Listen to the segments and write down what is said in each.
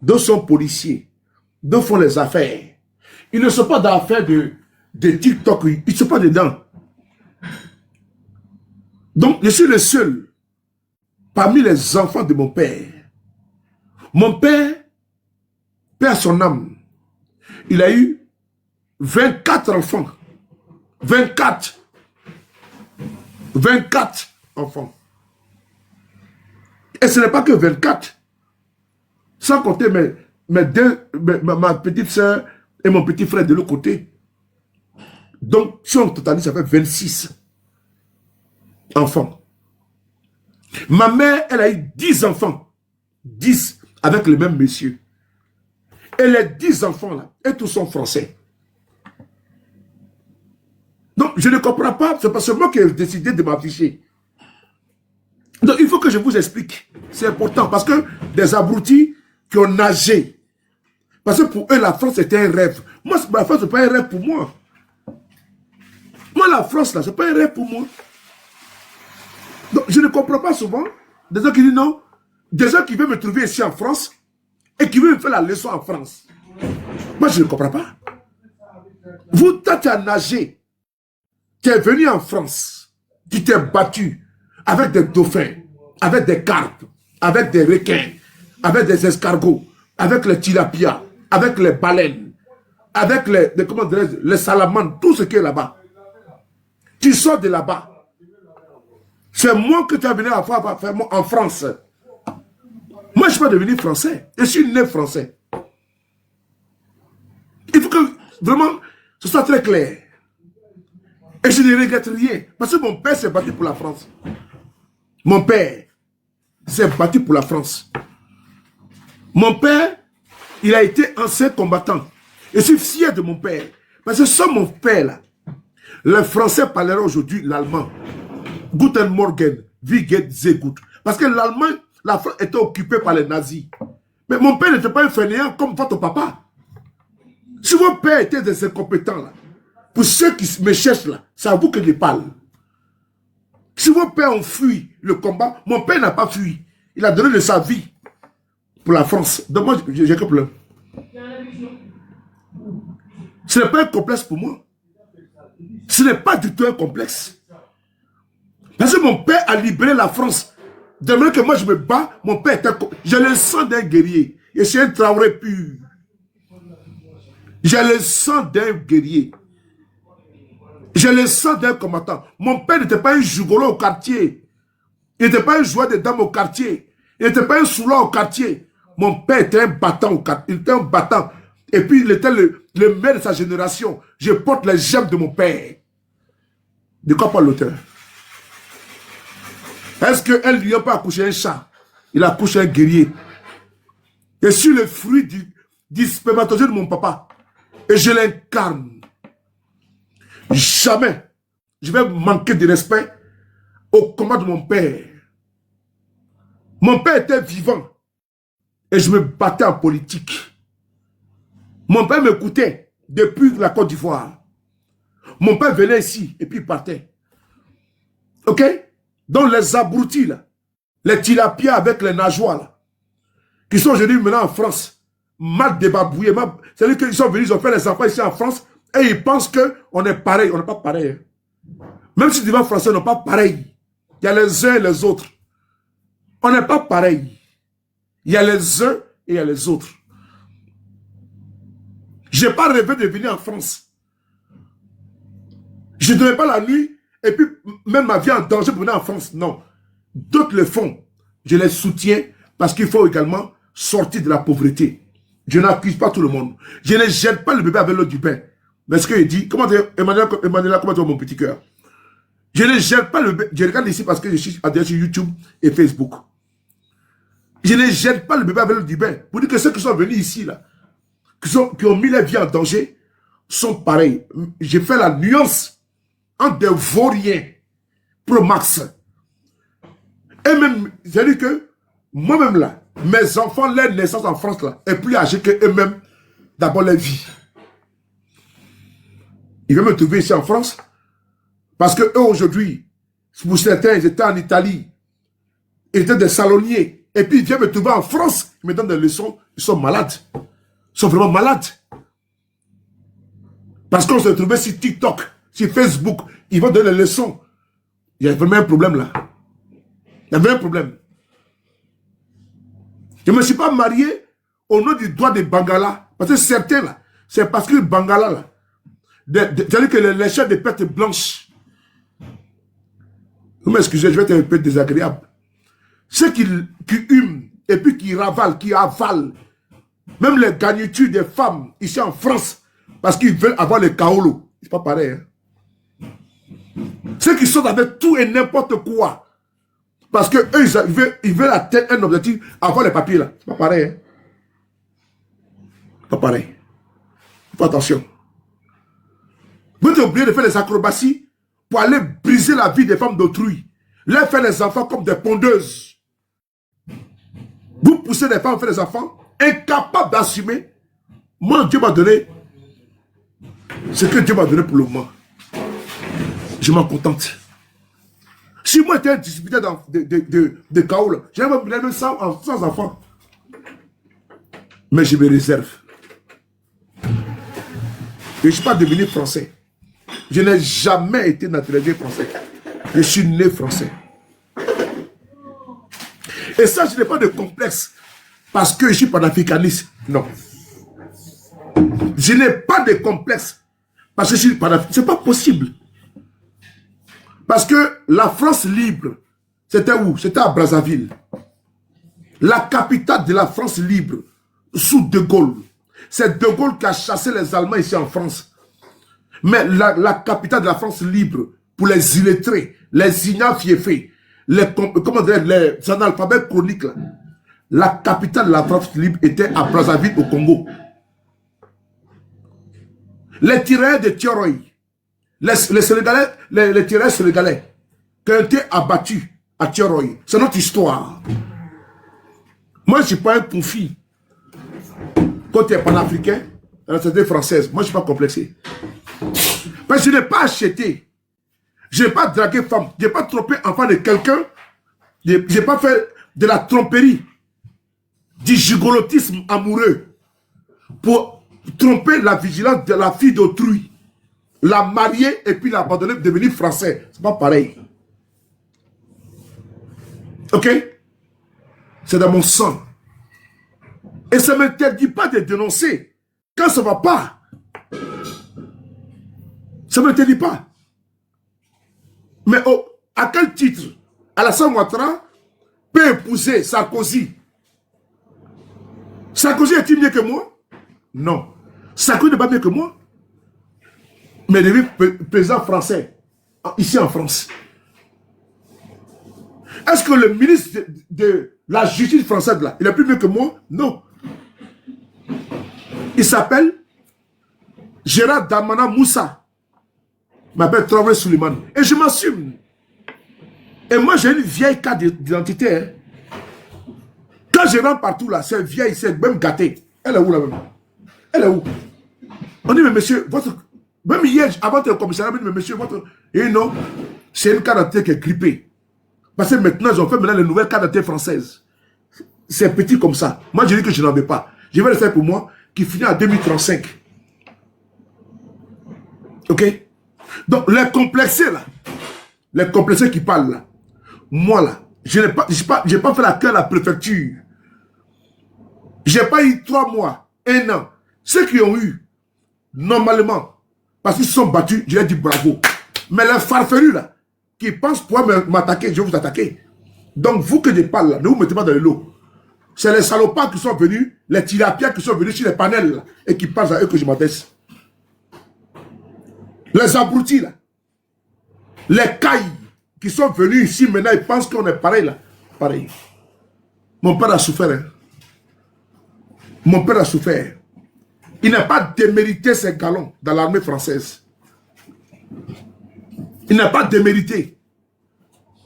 d'autres sont policiers, d'autres font les affaires. Ils ne sont pas dans l'affaire de TikTok, ils ne sont pas dedans. Donc, je suis le seul parmi les enfants de mon père. Mon père, père son âme, il a eu 24 enfants. 24 enfants. Et ce n'est pas que 24. Sans compter ma petite soeur et mon petit frère de l'autre côté. Donc, si on totalise, ça fait 26 enfants. Ma mère, elle a eu 10 enfants. 10 avec le même monsieur. Et les 10 enfants-là, et tous sont français. Donc, je ne comprends pas, c'est parce que moi qui ai décidé de m'afficher. Donc, il faut que je vous explique. C'est important, parce que des abrutis qui ont nagé. Parce que pour eux, la France était un rêve. Moi, la France, ce n'est pas un rêve pour moi. Moi, la France, là, ce n'est pas un rêve pour moi. Donc, je ne comprends pas souvent des gens qui disent non, des gens qui veulent me trouver ici en France et qui veulent me faire la leçon en France. Moi, je ne comprends pas. Vous, toi, tu as nagé. Tu es venu en France. Tu t'es battu avec des dauphins, avec des carpes, avec des requins, avec des escargots, avec les tilapias, avec les baleines, avec les salamandres, tout ce qui est là-bas. Tu sors de là-bas. C'est moi que tu as venu à faire en France. Moi, je ne suis pas devenu français. Je suis né français. Il faut que, vraiment, ce soit très clair. Et je ne regrette rien. Parce que mon père s'est battu pour la France. Mon père s'est battu pour la France. Mon père, il a été ancien combattant. Je suis fier de mon père. Parce que sans mon père, là, les Français parleraient aujourd'hui l'allemand. Guten Morgen, wie geht sehr gut. Parce que l'Allemagne, la France était occupée par les nazis. Mais mon père n'était pas un fainéant comme votre papa. Si votre père était des incompétents, là, pour ceux qui me cherchent là, c'est à vous que je parle. Si vos pères ont fui le combat, mon père n'a pas fui. Il a donné de sa vie pour la France. Donc moi, j'ai que plein. Ce n'est pas un complexe pour moi. Ce n'est pas du tout un complexe. Parce que mon père a libéré la France. De même que moi je me bats, mon père était... J'ai le sang d'un guerrier. Et c'est un Traoré pur. J'ai le sang d'un guerrier. J'ai le sang d'un combattant. Mon père n'était pas un jougolo au quartier. Il n'était pas un joueur de dames au quartier. Il n'était pas un soulard au quartier. Mon père était un battant au quartier. Il était un battant. Et puis il était le maire de sa génération. Je porte les gemmes de mon père. De quoi parle l'auteur? Est-ce qu'elle lui a pas accouché un chat? Il a accouché un guerrier. Je suis le fruit du spermatozoïde de mon papa. Et je l'incarne. Jamais je vais manquer de respect au combat de mon père. Mon père était vivant. Et je me battais en politique. Mon père m'écoutait depuis la Côte d'Ivoire. Mon père venait ici et puis il partait. Ok? Donc les abrutis là, les tilapias avec les nageoires là, qui sont aujourd'hui maintenant en France, mal débarbouillés, c'est-à-dire qu'ils sont venus, ils ont fait les enfants ici en France et ils pensent qu'on est pareil. On n'est pas pareil. Hein. Même si les vivants français ne sont pas pareils. Il y a les uns et les autres. On n'est pas pareil. Il y a les uns et il y a les autres. Je n'ai pas rêvé de venir en France. Je ne dormais pas la nuit et puis même ma vie en danger pour venir en France. Non. D'autres le font. Je les soutiens parce qu'il faut également sortir de la pauvreté. Je n'accuse pas tout le monde. Je ne jette pas le bébé avec l'eau du bain. Mais ce qu'il dit, comment Emmanuel, comment tu vois mon petit cœur? Je ne jette pas le bébé. Je regarde ici parce que je suis sur YouTube et Facebook. Je ne jette pas le bébé avec l'eau du bain. Pour dire que ceux qui sont venus ici, là, qui ont mis leur vie en danger, sont pareils. J'ai fait la nuance entre des vauriens pro max. Et même, j'ai dit que moi-même là, mes enfants, leur naissance en France là, est plus âgée qu'eux-mêmes, d'abord leur vie. Ils veulent me trouver ici en France parce que eux aujourd'hui, pour certains, ils étaient en Italie, ils étaient des salonniers. Et puis, ils viennent me trouver en France. Ils me donnent des leçons. Ils sont malades. Ils sont vraiment malades. Parce qu'on se trouvait sur TikTok, sur Facebook. Ils vont donner des leçons. Il y a vraiment un problème là. Il y avait un problème. Je ne me suis pas marié au nom du droit de Bangala. Parce que certains là, c'est parce que Bangala là, c'est-à-dire que les chefs de pète blanches, vous m'excusez, je vais être un peu désagréable. Ceux qui hument et puis qui ravalent, qui avalent, même les garnitures des femmes ici en France, parce qu'ils veulent avoir le kaolo. C'est pas pareil. Hein? Ceux qui sont avec tout et n'importe quoi. Parce que eux, ils veulent atteindre un objectif, avoir les papiers là. C'est pas pareil. Hein? Pas pareil. Fais attention. Vous êtes obligé de faire des acrobaties pour aller briser la vie des femmes d'autrui. Leur faire des enfants comme des pondeuses. Vous poussez les femmes à faire des enfants, incapables d'assumer. Moi, Dieu m'a donné ce que Dieu m'a donné pour le moment. Je m'en contente. Si moi j'étais un disciple de Kaoul, j'aimerais même sans enfants. Mais je me réserve. Et je ne suis pas devenu français. Je n'ai jamais été naturalisé français. Je suis né français. Et ça, je n'ai pas de complexe. Parce que je suis panafricaniste. Non. Je n'ai pas de complexe. Parce que je suis panafricaniste. Ce n'est pas possible. Parce que la France libre, c'était où? C'était à Brazzaville. La capitale de la France libre, sous De Gaulle. C'est De Gaulle qui a chassé les Allemands ici en France. Mais la capitale de la France libre, pour les illettrés, les ignafiéfés, les analphabètes chroniques, là, la capitale de la France libre était à Brazzaville au Congo. Les tirailleurs de Tioroy, les Sénégalais, les tirailleurs sénégalais qui ont été abattus à Tioroy, c'est notre histoire. Moi, je ne suis pas un confit. Quand tu es panafricain, la nationalité française, moi, je ne suis pas complexé. Parce que je n'ai pas acheté. Je n'ai pas dragué femme. Je n'ai pas trompé enfant de quelqu'un. Je n'ai pas fait de la tromperie, du gigolotisme amoureux pour tromper la vigilance de la fille d'autrui. La marier et puis l'abandonner pour devenir français. C'est pas pareil. Ok? C'est dans mon sang. Et ça ne m'interdit pas de dénoncer quand ça ne va pas. Ça ne m'interdit pas. Mais à quel titre Alassane Ouattara peut épouser Sarkozy? Sarkozy est-il mieux que moi? Non. Sarkozy n'est pas mieux que moi. Mais il devient président français, ici en France. Est-ce que le ministre de la justice française, là, il est plus mieux que moi? Non. Il s'appelle Gérard Damana Moussa. Il m'appelle Traoré Suleiman. Et je m'assume. Et moi, j'ai une vieille carte d'identité. Hein. Quand je rentre partout, là, c'est vieille, c'est même gâtée. Elle est où, là, même? Elle est où? On dit, mais monsieur, votre... Même hier, avant le commissariat, on dit, mais monsieur, votre... Et non, c'est une carte d'identité qui est grippée. Parce que maintenant, ils ont fait maintenant les nouvelles cartes d'identité françaises. C'est petit comme ça. Moi, je dis que je n'en veux pas. Je vais le faire pour moi, qui finit en 2035. Ok? Donc, les complexés, là, les complexés qui parlent, là, moi, là, je n'ai pas fait la queue à la préfecture. Je n'ai pas eu 3 mois, 1 an. Ceux qui ont eu, normalement, parce qu'ils se sont battus, je leur dis bravo. Mais les farfelus, là, qui pensent pouvoir m'attaquer, je vais vous attaquer. Donc, vous que je parle, là, ne vous mettez pas dans le lot. C'est les salopards qui sont venus, les tirapiens qui sont venus sur les panels, là, et qui parlent à eux que je m'adresse. Les abrutis, là, les cailles qui sont venus ici, maintenant, ils pensent qu'on est pareil, là. Pareil. Mon père a souffert. Hein. Mon père a souffert. Il n'a pas démérité ses galons dans l'armée française. Il n'a pas démérité.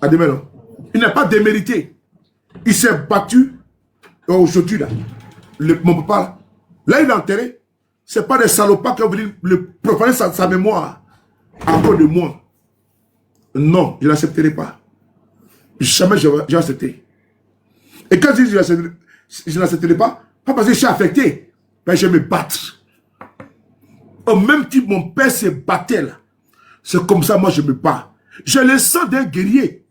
À demain, non. Il n'a pas démérité. Il s'est battu. Aujourd'hui, là, mon papa, là, il est enterré. Ce n'est pas des salopards qui ont venu le profaner sa mémoire à cause de moi. Non, je n'accepterai pas. Jamais je vais accepter. Et quand je dis je n'accepterai pas parce que je suis affecté, mais je vais me battre. Au même type, mon père se battait là. C'est comme ça, moi, je me bats. J'ai le sang d'un guerrier.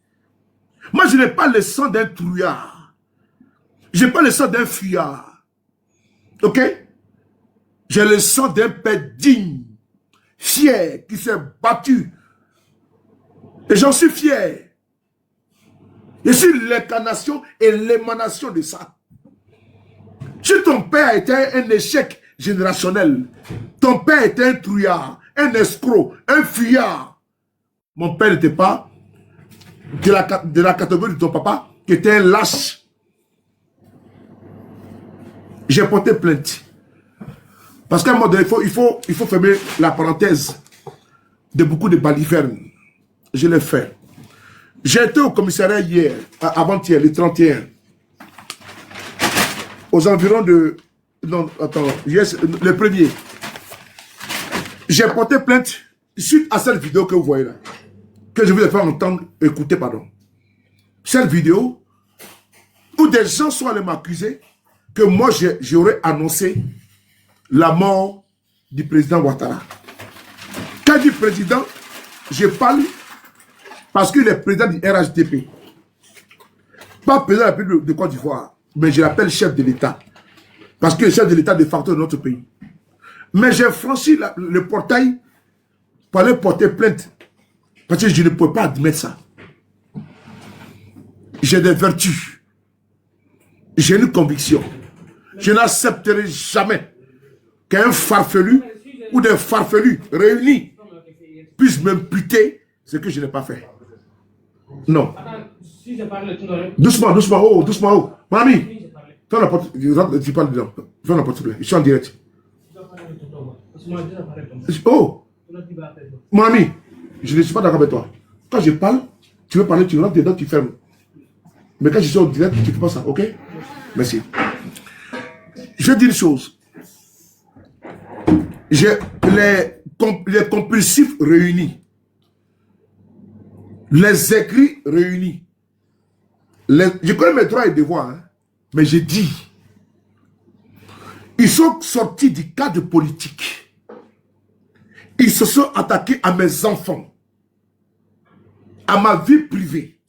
Moi, je n'ai pas le sang d'un trouillard. Je n'ai pas le sang d'un fuyard. Ok? J'ai le sang d'un père digne, fier, qui s'est battu. Et j'en suis fier. Je suis l'incarnation et l'émanation de ça. Si ton père a été un échec générationnel, ton père était un trouillard, un escroc, un fuyard, mon père n'était pas de la catégorie de ton papa, qui était un lâche. J'ai porté plainte. Parce qu'à un moment donné, il faut fermer la parenthèse de beaucoup de balivernes. Je l'ai fait. J'ai été au commissariat hier, avant-hier, le 31, aux environs de... Non, attends, le premier. J'ai porté plainte suite à cette vidéo que vous voyez là, que je vous ai fait entendre, écouter, pardon. Cette vidéo où des gens sont allés m'accuser que moi j'aurais annoncé la mort du président Ouattara. Quand je dis président, je parle parce qu'il est président du RHDP. Pas président de la République de Côte d'Ivoire, mais je l'appelle chef de l'État. Parce qu'il est chef de l'État de facto de notre pays. Mais j'ai franchi le portail pour aller porter plainte. Parce que je ne peux pas admettre ça. J'ai des vertus. J'ai une conviction. Je n'accepterai jamais qu'un farfelu ou des farfelus réunis puissent m'imputer ce que je n'ai pas fait. Non. Doucement, doucement, oh, doucement, oh. Mon ami, fais la porte, tu parles dedans. Fais la porte, s'il te plaît. Je suis en direct. Oh, mon ami, je ne suis pas d'accord avec toi. Quand je parle, tu veux parler, tu rentres dedans, tu fermes. Mais quand je suis en direct, tu ne fais pas ça, ok? Merci. Je vais dire une chose. J'ai les compulsifs réunis, les écrits réunis. Je connais mes droits et devoirs, hein, mais j'ai dit, ils sont sortis du cadre politique. Ils se sont attaqués à mes enfants, à ma vie privée.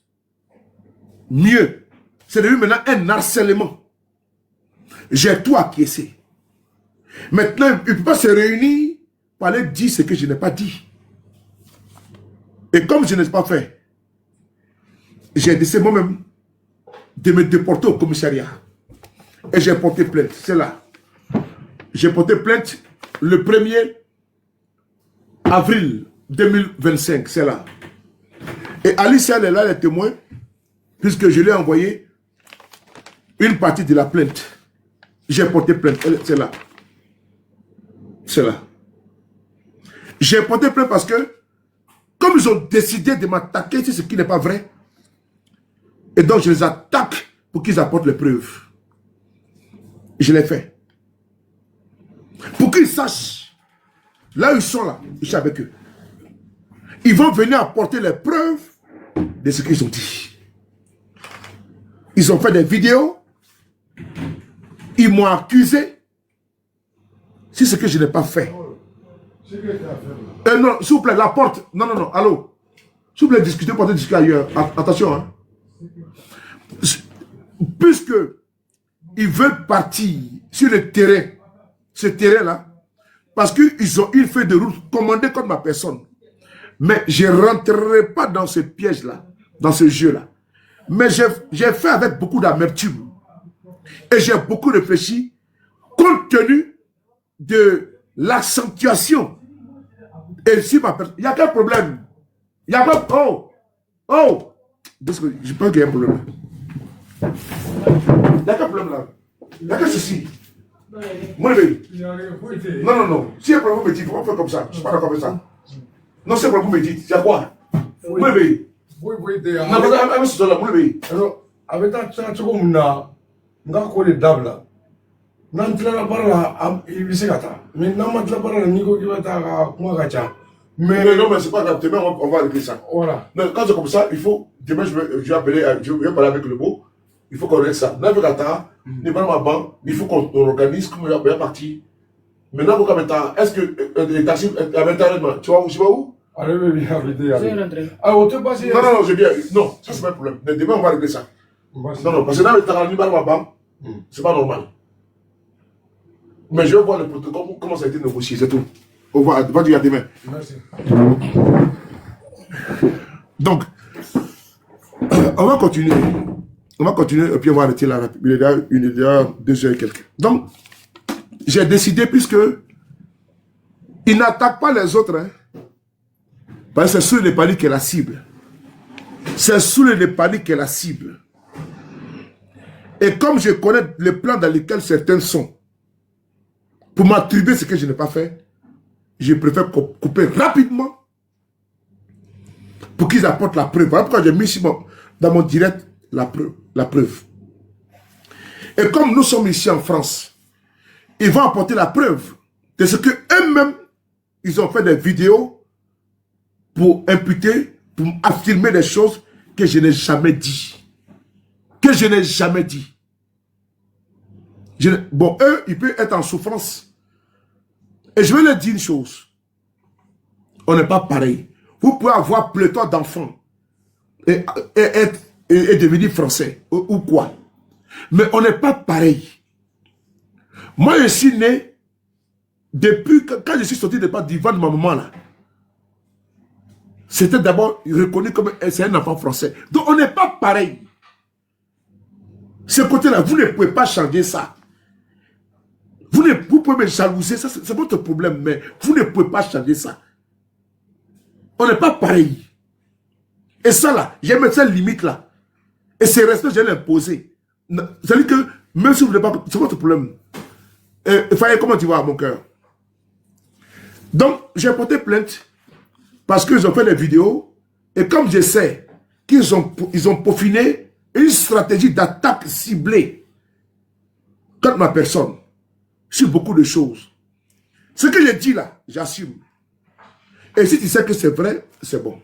Mieux, c'est devenu maintenant un harcèlement. J'ai tout acquiescé. Maintenant, ils ne peuvent pas se réunir pour aller dire ce que je n'ai pas dit. Et comme je n'ai pas fait, j'ai décidé moi-même de me déporter au commissariat. Et j'ai porté plainte, c'est là. J'ai porté plainte le 1er avril 2025, c'est là. Et Alice, elle est là, les témoins, puisque je lui ai envoyé une partie de la plainte. J'ai porté plainte, c'est là. C'est là. J'ai porté plainte parce que, comme ils ont décidé de m'attaquer sur ce qui n'est pas vrai, et donc je les attaque pour qu'ils apportent les preuves. Je l'ai fait. Pour qu'ils sachent, là où ils sont là, je suis avec eux. Ils vont venir apporter les preuves de ce qu'ils ont dit. Ils ont fait des vidéos. Ils m'ont accusé. C'est ce que je n'ai pas fait. Non, s'il vous plaît, la porte. Non, non, non, allô. S'il vous plaît, discutez, portez discuter ailleurs. Attention, hein. Puisque ils veulent partir sur le terrain, ce terrain-là, parce qu'ils ont une feuille de route commandée contre ma personne. Mais je ne rentrerai pas dans ce piège-là, dans ce jeu-là. Mais j'ai fait avec beaucoup d'amertume. Et j'ai beaucoup réfléchi, compte tenu de l'accentuation. Et si ma personne... Il n'y a qu'un problème. Il n'y a pas... Oh! Oh! Je pense qu'il y a un problème. Il n'y a qu'un problème là. Il n'y a qu'un souci. Moi, non, non, non. Si il y a un problème, vous me dites, il faut faire comme ça. Je ne suis pas d'accord avec ça. Non, c'est un problème, vous me dites. C'est quoi? Moi, oui. Non, avec ta seconde, nga ko de dabla nan tla barla ibisi kata mais nan ma tla barla ni ko ki bata ka kuma ka cha mais non mais c'est pas grave, demain on va régler ça. Voilà. Mais quand c'est comme ça, il faut demain je vais appeler, je vais parler avec le beau il faut qu'on règle ça. Il faut qu'on organise comme il y a parti. Maintenant, est-ce que les taxis, tu vas où? Allez, Non, je viens. Non, ça c'est pas un problème. Mais demain, on va régler ça. Non, parce que dans le temps, c'est pas normal. Mais je vais voir le protocole, comment ça a été négocié, c'est tout. Au revoir, va dire à demain. Merci. Donc, on va continuer. On va continuer et puis on va arrêter là. Il est déjà 2h et quelques. Donc, j'ai décidé, puisque il n'attaque pas les autres, hein, parce que c'est sous les Népalais qui est la cible. C'est sous les Népalais qui est la cible. Et comme je connais les plans dans lesquels certains sont, pour m'attribuer ce que je n'ai pas fait, je préfère couper rapidement pour qu'ils apportent la preuve. Voilà pourquoi j'ai mis ici dans mon direct la preuve. Et comme nous sommes ici en France, ils vont apporter la preuve de ce qu'eux-mêmes, ils ont fait des vidéos pour imputer, pour affirmer des choses que je n'ai jamais dit. Que je n'ai jamais dit. Bon, eux, ils peuvent être en souffrance. Et je vais leur dire une chose. On n'est pas pareil. Vous pouvez avoir pléthore d'enfants et devenir français ou quoi. Mais on n'est pas pareil. Moi, je suis né depuis quand je suis sorti du ventre de ma maman là. C'était d'abord reconnu comme c'est un enfant français. Donc on n'est pas pareil. Ce côté-là, vous ne pouvez pas changer ça. Vous pouvez me jalouser, ça c'est votre problème, mais vous ne pouvez pas changer ça. On n'est pas pareil. Et ça là, j'ai mis cette limite là. Et ces respects, je l'ai imposé. C'est-à-dire que, même si vous ne voulez pas, c'est votre problème. Faye, comment tu vas, mon cœur? Donc, j'ai porté plainte parce qu'ils ont fait des vidéos et comme je sais qu'ils ont peaufiné une stratégie d'attaque ciblée contre ma personne sur beaucoup de choses. Ce que j'ai dit là, j'assume. Et si tu sais que c'est vrai, c'est bon.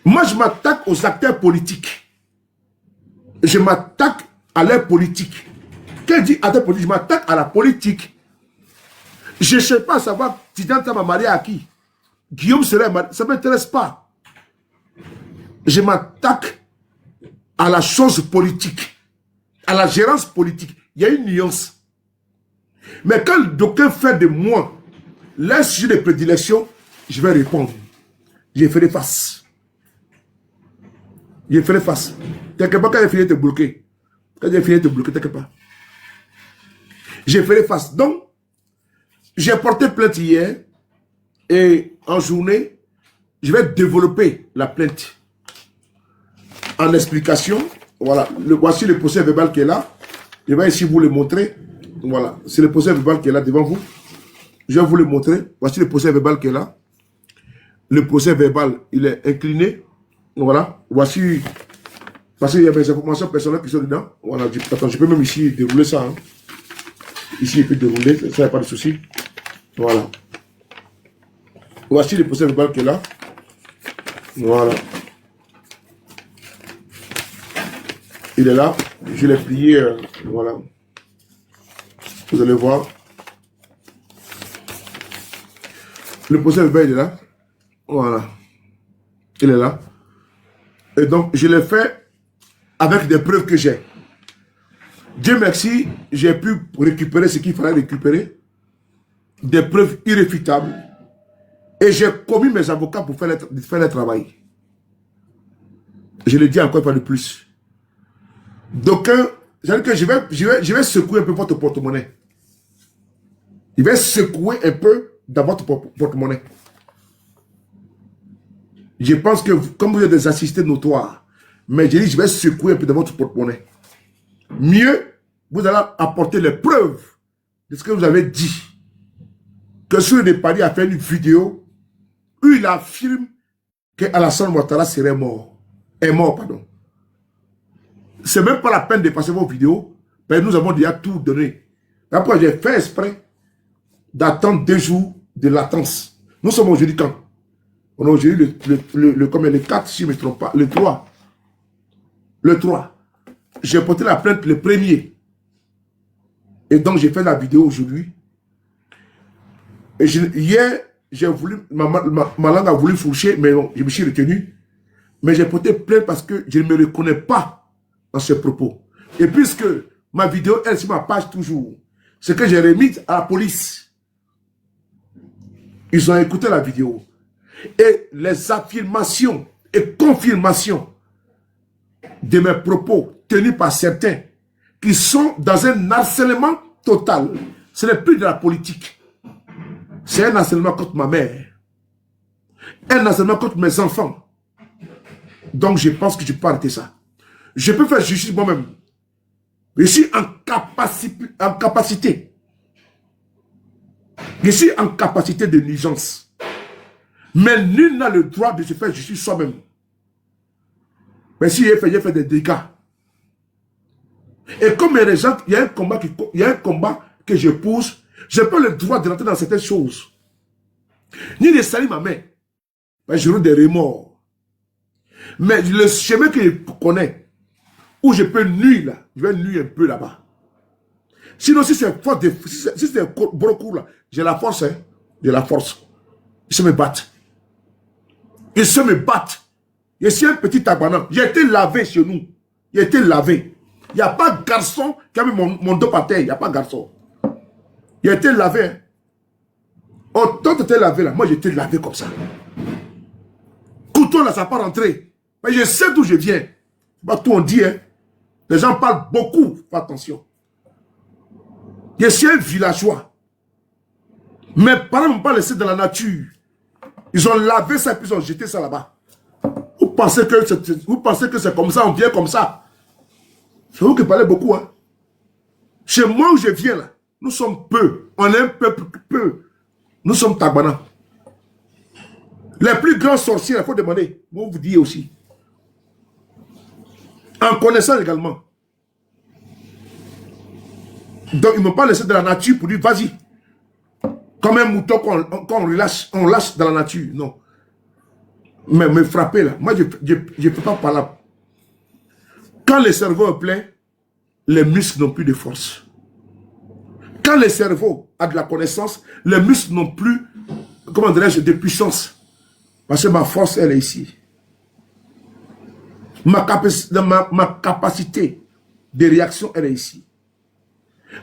Moi, je m'attaque aux acteurs politiques. Je m'attaque à leur politique. Quand je dis acteur politique, je m'attaque à la politique. Je ne sais pas à savoir, Tidjane m'a marié à qui? Guillaume serait marié, ça ne m'intéresse pas. Je m'attaque à la chose politique, à la gérance politique. Il y a une nuance. Mais quand d'aucuns fait de moi leur sujet de prédilection, je vais répondre. Je ferai face. Je ferai face. T'inquiète pas quand j'ai fini de te bloquer. Quand j'ai fini de te bloquer, t'inquiète pas. Je ferai face. Donc, j'ai porté plainte hier et en journée, je vais développer la plainte en explication. Voilà, voici le procès verbal qui est là. Je vais ici vous le montrer. Voilà, c'est le procès verbal qui est là devant vous. Je vais vous le montrer. Voici le procès verbal qui est là. Le procès verbal, il est incliné. Voilà, voici. Parce qu'il y a des informations personnelles qui sont dedans. Voilà, attends, je peux même ici dérouler ça. Hein. Ici, il peut dérouler, ça, il n'y a pas de souci. Voilà. Voici le procès verbal qui est là. Voilà. Il est là. Je l'ai plié. Voilà. Vous allez voir. Le procès verbal, il est là. Voilà. Il est là. Et donc, je l'ai fait avec des preuves que j'ai. Dieu merci, j'ai pu récupérer ce qu'il fallait récupérer. Des preuves irréfutables. Et j'ai commis mes avocats pour faire le travail. Je le dis encore une fois de plus. Donc, c'est-à-dire que je vais secouer un peu votre porte-monnaie. Je vais secouer un peu dans votre porte-monnaie. Je pense que, comme vous êtes des assistés notoires, mais je dis, je vais secouer un peu dans votre porte-monnaie. Mieux, vous allez apporter les preuves de ce que vous avez dit. Que sur le Paris a fait une vidéo où il affirme que Alassane Ouattara serait mort. Est mort, pardon. C'est même pas la peine de passer vos vidéos, parce que nous avons déjà tout donné. Après, j'ai fait exprès d'attendre 2 jours de latence. Nous sommes aujourd'hui quand? On a aujourd'hui le 4, si je ne me trompe pas, le 3. Le 3. j'ai porté la plainte le premier. Et donc, j'ai fait la vidéo aujourd'hui. Et hier, j'ai voulu, ma langue a voulu fourcher, mais non, je me suis retenu. Mais j'ai porté plainte parce que je ne me reconnais pas dans ce propos. Et puisque ma vidéo est sur ma page toujours, c'est que j'ai remis à la police. Ils ont écouté la vidéo. Et les affirmations et confirmations de mes propos tenus par certains qui sont dans un harcèlement total. Ce n'est plus de la politique. C'est un harcèlement contre ma mère. Un harcèlement contre mes enfants. Donc je pense que je peux arrêter ça. Je peux faire justice moi-même. Je suis en capacité. Je suis en capacité de nuisance. Mais nul n'a le droit de se faire justice soi-même. Mais si j'ai fait des dégâts. Et comme il y a des gens, il y a un combat que je pousse, je n'ai pas le droit de rentrer dans certaines choses. Ni de salir ma main. J'aurai des remords. Mais le chemin que je connais, où je peux nuire là, je vais nuire un peu là-bas. Sinon, si c'est un bon cours là, j'ai la force, hein. J'ai la force. Ils se me battent. Ils se me battent. Je suis un petit tabanan. J'ai été lavé chez nous. J'ai été lavé. Il n'y a pas de garçon qui a mis mon dos par terre. Il n'y a pas de garçon. J'ai été lavé. Hein. Autant tu étais lavé là. Moi, j'ai été lavé comme ça. Couteau là, ça n'a pas rentré. Mais je sais d'où je viens. Pas tout on dit. Hein. Les gens parlent beaucoup. Fais attention. Je suis un villageois. Mes parents ne m'ont pas laissé dans la nature. Ils ont lavé ça et puis ils ont jeté ça là-bas. Vous pensez que c'est comme ça, on vient comme ça. C'est vous qui parlez beaucoup. Hein. Chez moi où je viens là, nous sommes peu. On est un peuple peu. Nous sommes Tagbana. Les plus grands sorciers, il faut demander. Moi, vous dites aussi. En connaissant également. Donc, ils ne m'ont pas laissé dans la nature pour dire, vas-y. Comme un mouton qu'on relâche, on lâche dans la nature. Non. Mais me frapper là. Moi, je ne peux pas parler. Quand le cerveau est plein, les muscles n'ont plus de force. Quand le cerveau a de la connaissance, les muscles n'ont plus, comment dirais-je, de puissance. Parce que ma force, elle est ici. Ma capacité de réaction, elle est ici.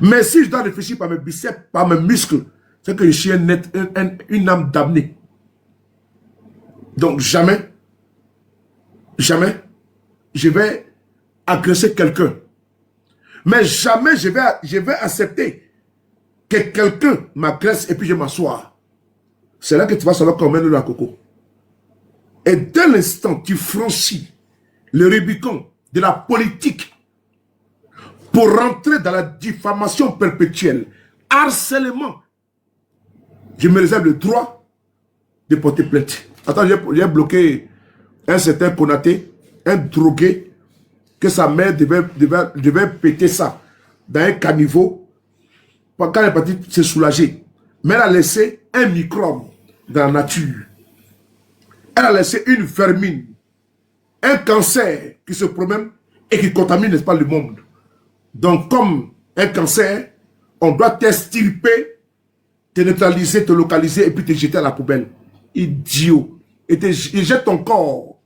Mais si je dois réfléchir par mes biceps, par mes muscles, c'est que je suis une âme damnée. Donc jamais, je vais agresser quelqu'un. Mais jamais je vais accepter que quelqu'un m'agresse et puis je m'assois. C'est là que tu vas savoir qu'on mène la coco. Et dès l'instant tu franchis le Rubicon de la politique pour rentrer dans la diffamation perpétuelle, harcèlement, je me réserve le droit de porter plainte. Attends, j'ai bloqué un certain Konaté, un drogué, que sa mère devait péter ça dans un caniveau quand elle est partie se soulager. Mais elle a laissé un microbe dans la nature. Elle a laissé une vermine, un cancer qui se promène et qui contamine, n'est-ce pas, le monde. Donc, comme un cancer, on doit t'extirper, te neutraliser, te localiser et puis te jeter à la poubelle. Idiot. Et il jette ton corps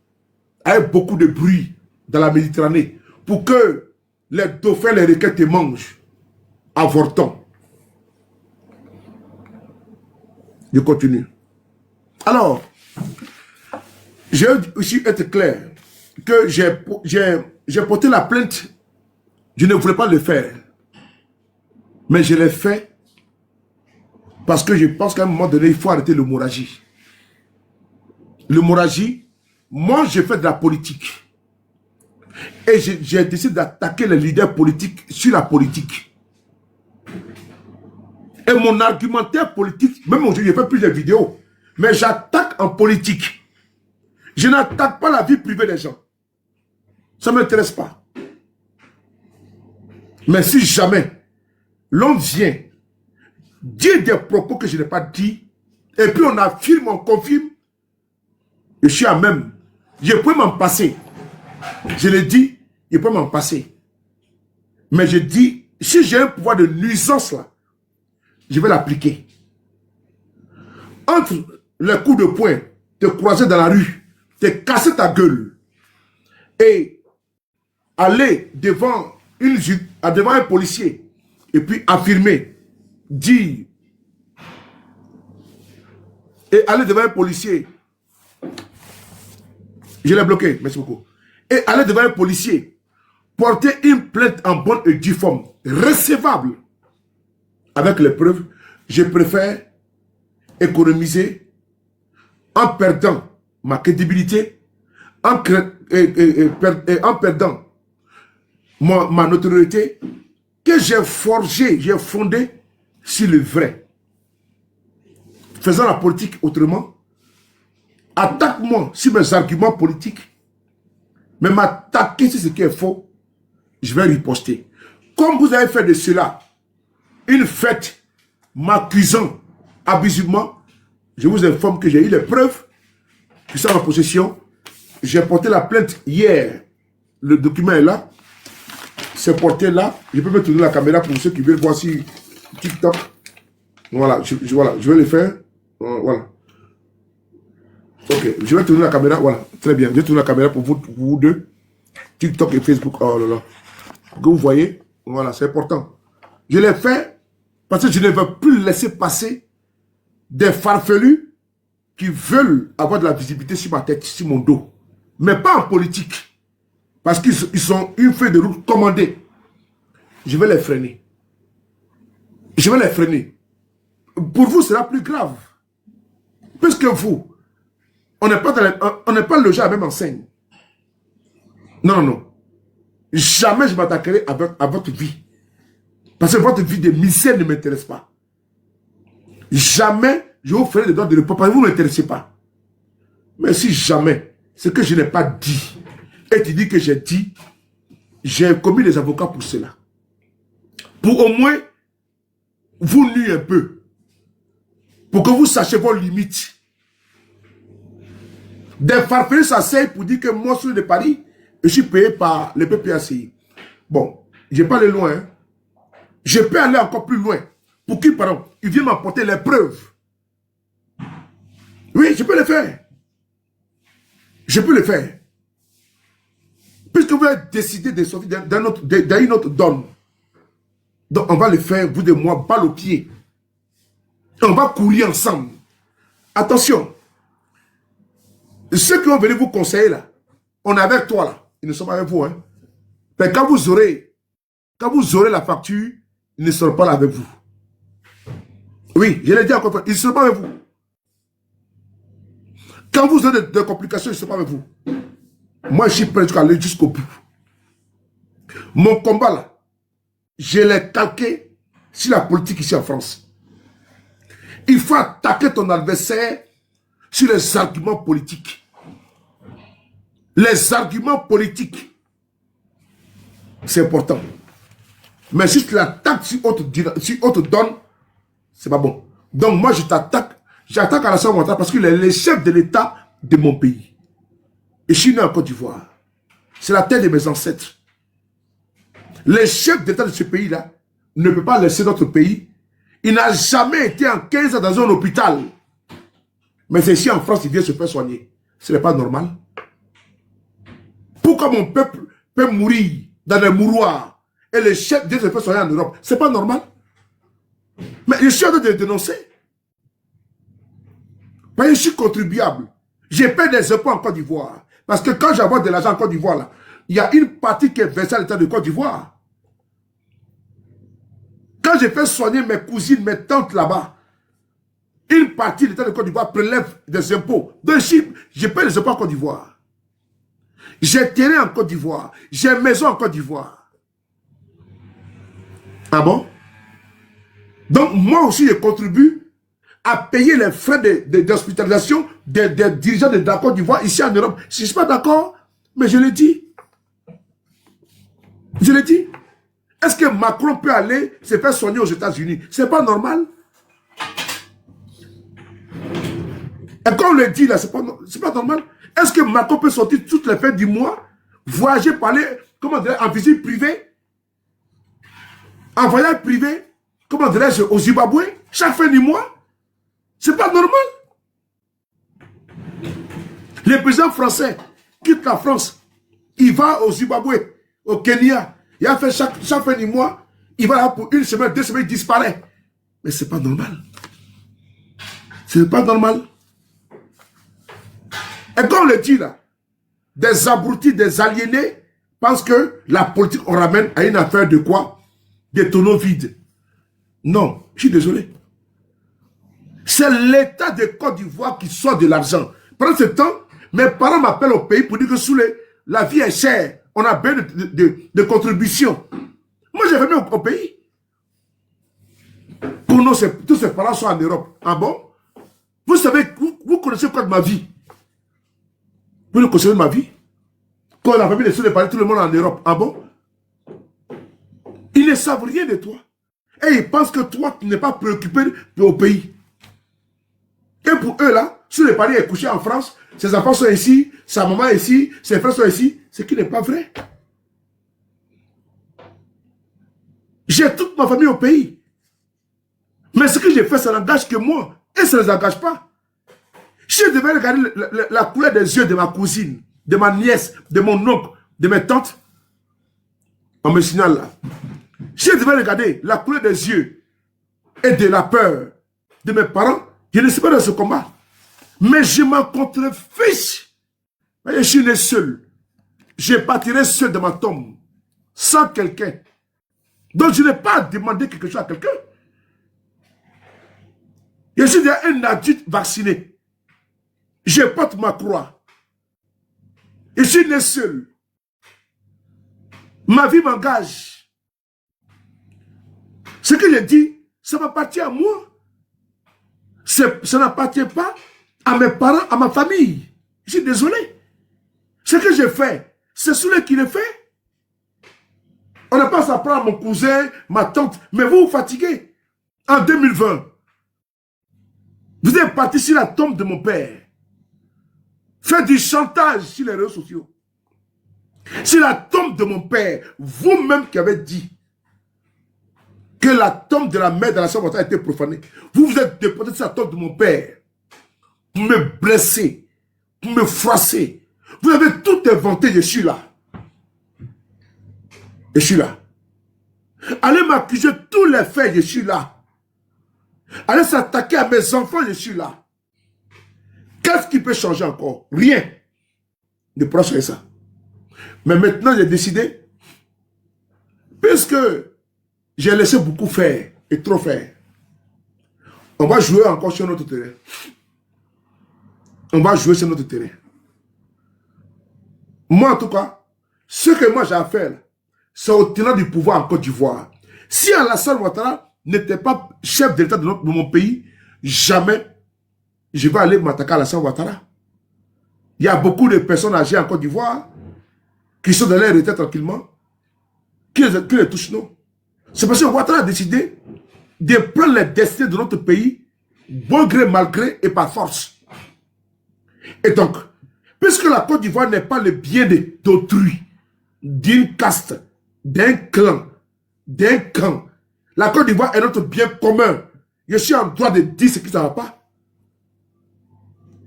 avec beaucoup de bruit dans la Méditerranée pour que les dauphins, les requins te mangent. Avortons. Je continue. Alors, je veux aussi être clair que j'ai porté la plainte. Je ne voulais pas le faire. Mais je l'ai fait parce que je pense qu'à un moment donné, il faut arrêter l'hémorragie. L'hémorragie, moi, j'ai fait de la politique. Et j'ai décidé d'attaquer les leaders politiques sur la politique. Et mon argumentaire politique, même aujourd'hui, j'ai fait plusieurs vidéos, mais j'attaque en politique. Je n'attaque pas la vie privée des gens. Ça ne m'intéresse pas. Mais si jamais l'on vient dire des propos que je n'ai pas dit, et puis on affirme, on confirme, je suis à même. Je peux m'en passer. Je le dis, je peux m'en passer. Mais je dis, si j'ai un pouvoir de nuisance là, je vais l'appliquer. Entre les coups de poing, te croiser dans la rue, te casser ta gueule et aller devant un policier et puis affirmer, dire, et aller devant un policier, je l'ai bloqué, merci beaucoup, et aller devant un policier, porter une plainte en bonne et due forme, recevable, avec les preuves, je préfère économiser en perdant ma crédibilité, en perdant ma notoriété que j'ai forgé, j'ai fondé sur le vrai. Faisant la politique autrement, attaque-moi sur mes arguments politiques, mais m'attaquer sur ce qui est faux, je vais riposter. Comme vous avez fait de cela une fête m'accusant abusivement, je vous informe que j'ai eu les preuves qui sont en possession. J'ai porté la plainte hier. Le document est là. C'est porté là. Je peux me tourner la caméra pour ceux qui veulent voir sur TikTok. Voilà, je vais le faire. Voilà. Ok, je vais tourner la caméra. Voilà, très bien. Je vais tourner la caméra pour vous deux. TikTok et Facebook. Oh là là. Que vous voyez. Voilà, c'est important. Je l'ai fait parce que je ne veux plus laisser passer des farfelus qui veulent avoir de la visibilité sur ma tête, sur mon dos. Mais pas en politique. Parce qu'ils sont une feuille de route commandée. Je vais les freiner. Je vais les freiner. Pour vous, c'est la plus grave. Puisque vous, on n'est pas logé à la même enseigne. Non, non, non. Jamais je m'attaquerai à votre vie. Parce que votre vie de misère ne m'intéresse pas. Jamais je vous ferai des droits de repos parce que vous ne m'intéressez pas. Mais si jamais, ce que je n'ai pas dit, et tu dis que j'ai dit, j'ai commis des avocats pour cela. Pour au moins vous nuire un peu. Pour que vous sachiez vos limites. Des farfelus s'asseyent pour dire que moi, sur de Paris, je suis payé par le PPACI. Bon, je ne vais pas aller loin. Hein. Je peux aller encore plus loin. Pour qui, pardon, ils viennent m'apporter les preuves. Oui, je peux le faire. Je peux le faire. Puisque vous avez décidé de sortir d'une autre donne. Donc on va le faire, vous et moi, balle au pied. Et on va courir ensemble. Attention. Ceux qui ont venu vous conseiller là, on est avec toi là. Ils ne sont pas avec vous. Hein. Mais quand vous aurez la facture, ils ne seront pas là avec vous. Oui, je l'ai dit encore, ils ne seront pas avec vous. Quand vous aurez des complications, ils ne seront pas avec vous. Moi, je suis prêt à aller jusqu'au bout. Mon combat là, je l'ai calqué sur la politique ici en France. Il faut attaquer ton adversaire sur les arguments politiques. Les arguments politiques, c'est important. Mais si tu l'attaques sur autre donne, c'est pas bon. Donc moi, je t'attaque. J'attaque à la Ouattara parce qu'il est le chef de l'État de mon pays. Et je suis né en Côte d'Ivoire. C'est la terre de mes ancêtres. Le chef d'État de ce pays-là ne peut pas laisser notre pays. Il n'a jamais été en 15 ans dans un hôpital. Mais c'est ici en France qu'il vient se faire soigner. Ce n'est pas normal. Pourquoi mon peuple peut mourir dans les mouroirs et le chef vient se faire soigner en Europe? Ce n'est pas normal. Mais je suis en train de le dénoncer. Parce que je suis contribuable. J'ai payé des impôts en Côte d'Ivoire. Parce que quand j'envoie de l'argent en Côte d'Ivoire, là, il y a une partie qui est versée à l'État de Côte d'Ivoire. Quand j'ai fait soigner mes cousines, mes tantes là-bas, une partie de l'État de Côte d'Ivoire prélève des impôts. Donc je paye des impôts en Côte d'Ivoire. J'ai terrain en Côte d'Ivoire. J'ai maison en Côte d'Ivoire. Ah bon? Donc moi aussi je contribue à payer les frais d'hospitalisation des dirigeants de la Côte d'Ivoire ici en Europe. Si je ne suis pas d'accord, mais je l'ai dit. Je l'ai dit. Est-ce que Macron peut aller se faire soigner aux États-Unis? Ce n'est pas normal. Et quand on le dit là, c'est pas normal. Est-ce que Macron peut sortir toutes les fêtes du mois, voyager, parler, comment dire, en visite privée, en voyage privé, comment dirais-je, au Zimbabwe, chaque fin du mois. C'est pas normal. Le président français quitte la France, il va au Zimbabwe, au Kenya, il a fait chaque fin du mois, il va là pour une semaine, 2 semaines, il disparaît. Mais c'est pas normal. C'est pas normal. Et comme on le dit là, des abrutis, des aliénés pensent que la politique on ramène à une affaire de quoi? Des tonneaux vides. Non, je suis désolé. C'est l'État de Côte d'Ivoire qui sort de l'argent. Pendant ce temps, mes parents m'appellent au pays pour dire que la vie est chère. On a besoin de contributions. Moi, j'ai venu au pays. Pour nous, tous ces parents sont en Europe. Ah bon? Vous savez, vous connaissez quoi de ma vie? Vous ne connaissez ma vie? Quand la famille est parler, tout le monde en Europe. Ah bon? Ils ne savent rien de toi. Et ils pensent que toi, tu n'es pas préoccupé au pays. Et pour eux, là, si le pari est couché en France, ses enfants sont ici, sa maman est ici, ses frères sont ici, ce qui n'est pas vrai. J'ai toute ma famille au pays. Mais ce que j'ai fait, ça n'engage que moi. Et ça ne les engage pas. Je devais regarder la couleur des yeux de ma cousine, de ma nièce, de mon oncle, de mes tantes. On me signale là. Je devais regarder la couleur des yeux et de la peur de mes parents. Je ne suis pas dans ce combat. Mais je m'en contrefiche. Je suis né seul. Je partirai seul de ma tombe. Sans quelqu'un. Donc je n'ai pas à demander quelque chose à quelqu'un. Je suis déjà un adulte vacciné. Je porte ma croix. Je suis né seul. Ma vie m'engage. Ce que je dis, ça m'appartient à moi. Ça n'appartient pas à mes parents, à ma famille. Je suis désolé. Ce que j'ai fait, c'est celui qui le fait. On n'a pas à s'apprendre à mon cousin, ma tante, mais vous vous fatiguez. En 2020, vous êtes parti sur la tombe de mon père. Faites du chantage sur les réseaux sociaux. Sur la tombe de mon père, vous-même qui avez dit que la tombe de la mère de la sœur a été profanée. Vous vous êtes déposé sur la tombe de mon père pour me blesser, pour me froisser. Vous avez tout inventé, je suis là. Je suis là. Allez m'accuser tous les faits, je suis là. Allez s'attaquer à mes enfants, je suis là. Qu'est-ce qui peut changer encore? Rien. Ne pourra changer ça. Mais maintenant, j'ai décidé, puisque j'ai laissé beaucoup faire et trop faire, on va jouer encore sur notre terrain. On va jouer sur notre terrain. Moi, en tout cas, ce que moi j'ai à faire, c'est au tenant du pouvoir en Côte d'Ivoire. Si Alassane Ouattara n'était pas chef de l'État de mon pays, jamais je vais aller m'attaquer à Alassane Ouattara. Il y a beaucoup de personnes âgées en Côte d'Ivoire qui sont dans leur retraite tranquillement, qui les touchent, non. C'est parce que Ouattara a décidé de prendre les destinées de notre pays, bon gré, mal gré et par force. Et donc, puisque la Côte d'Ivoire n'est pas le bien d'autrui, d'une caste, d'un clan, d'un camp, la Côte d'Ivoire est notre bien commun. Je suis en droit de dire ce qui ne va pas.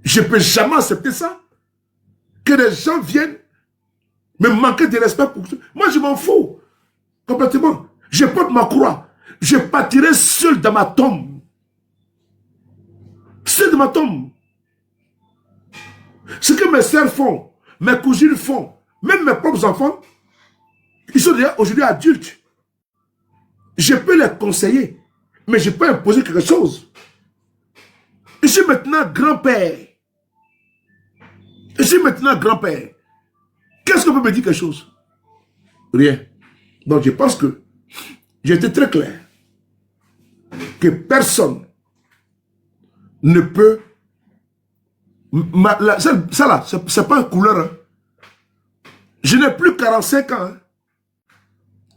Je ne peux jamais accepter ça. Que les gens viennent me manquer de respect pour ça. Moi, je m'en fous. Complètement. Je porte ma croix. Je partirai seul dans ma tombe. Seul dans ma tombe. Ce que mes sœurs font, mes cousines font, même mes propres enfants, ils sont déjà aujourd'hui adultes. Je peux les conseiller, mais je peux imposer quelque chose. Je suis maintenant grand-père. Je suis maintenant grand-père. Qu'est-ce qu'on peut me dire quelque chose? Rien. Donc je pense que j'ai été très clair. Que personne ne peut... Ça là, c'est pas une couleur. Hein. Je n'ai plus 45 ans. Hein.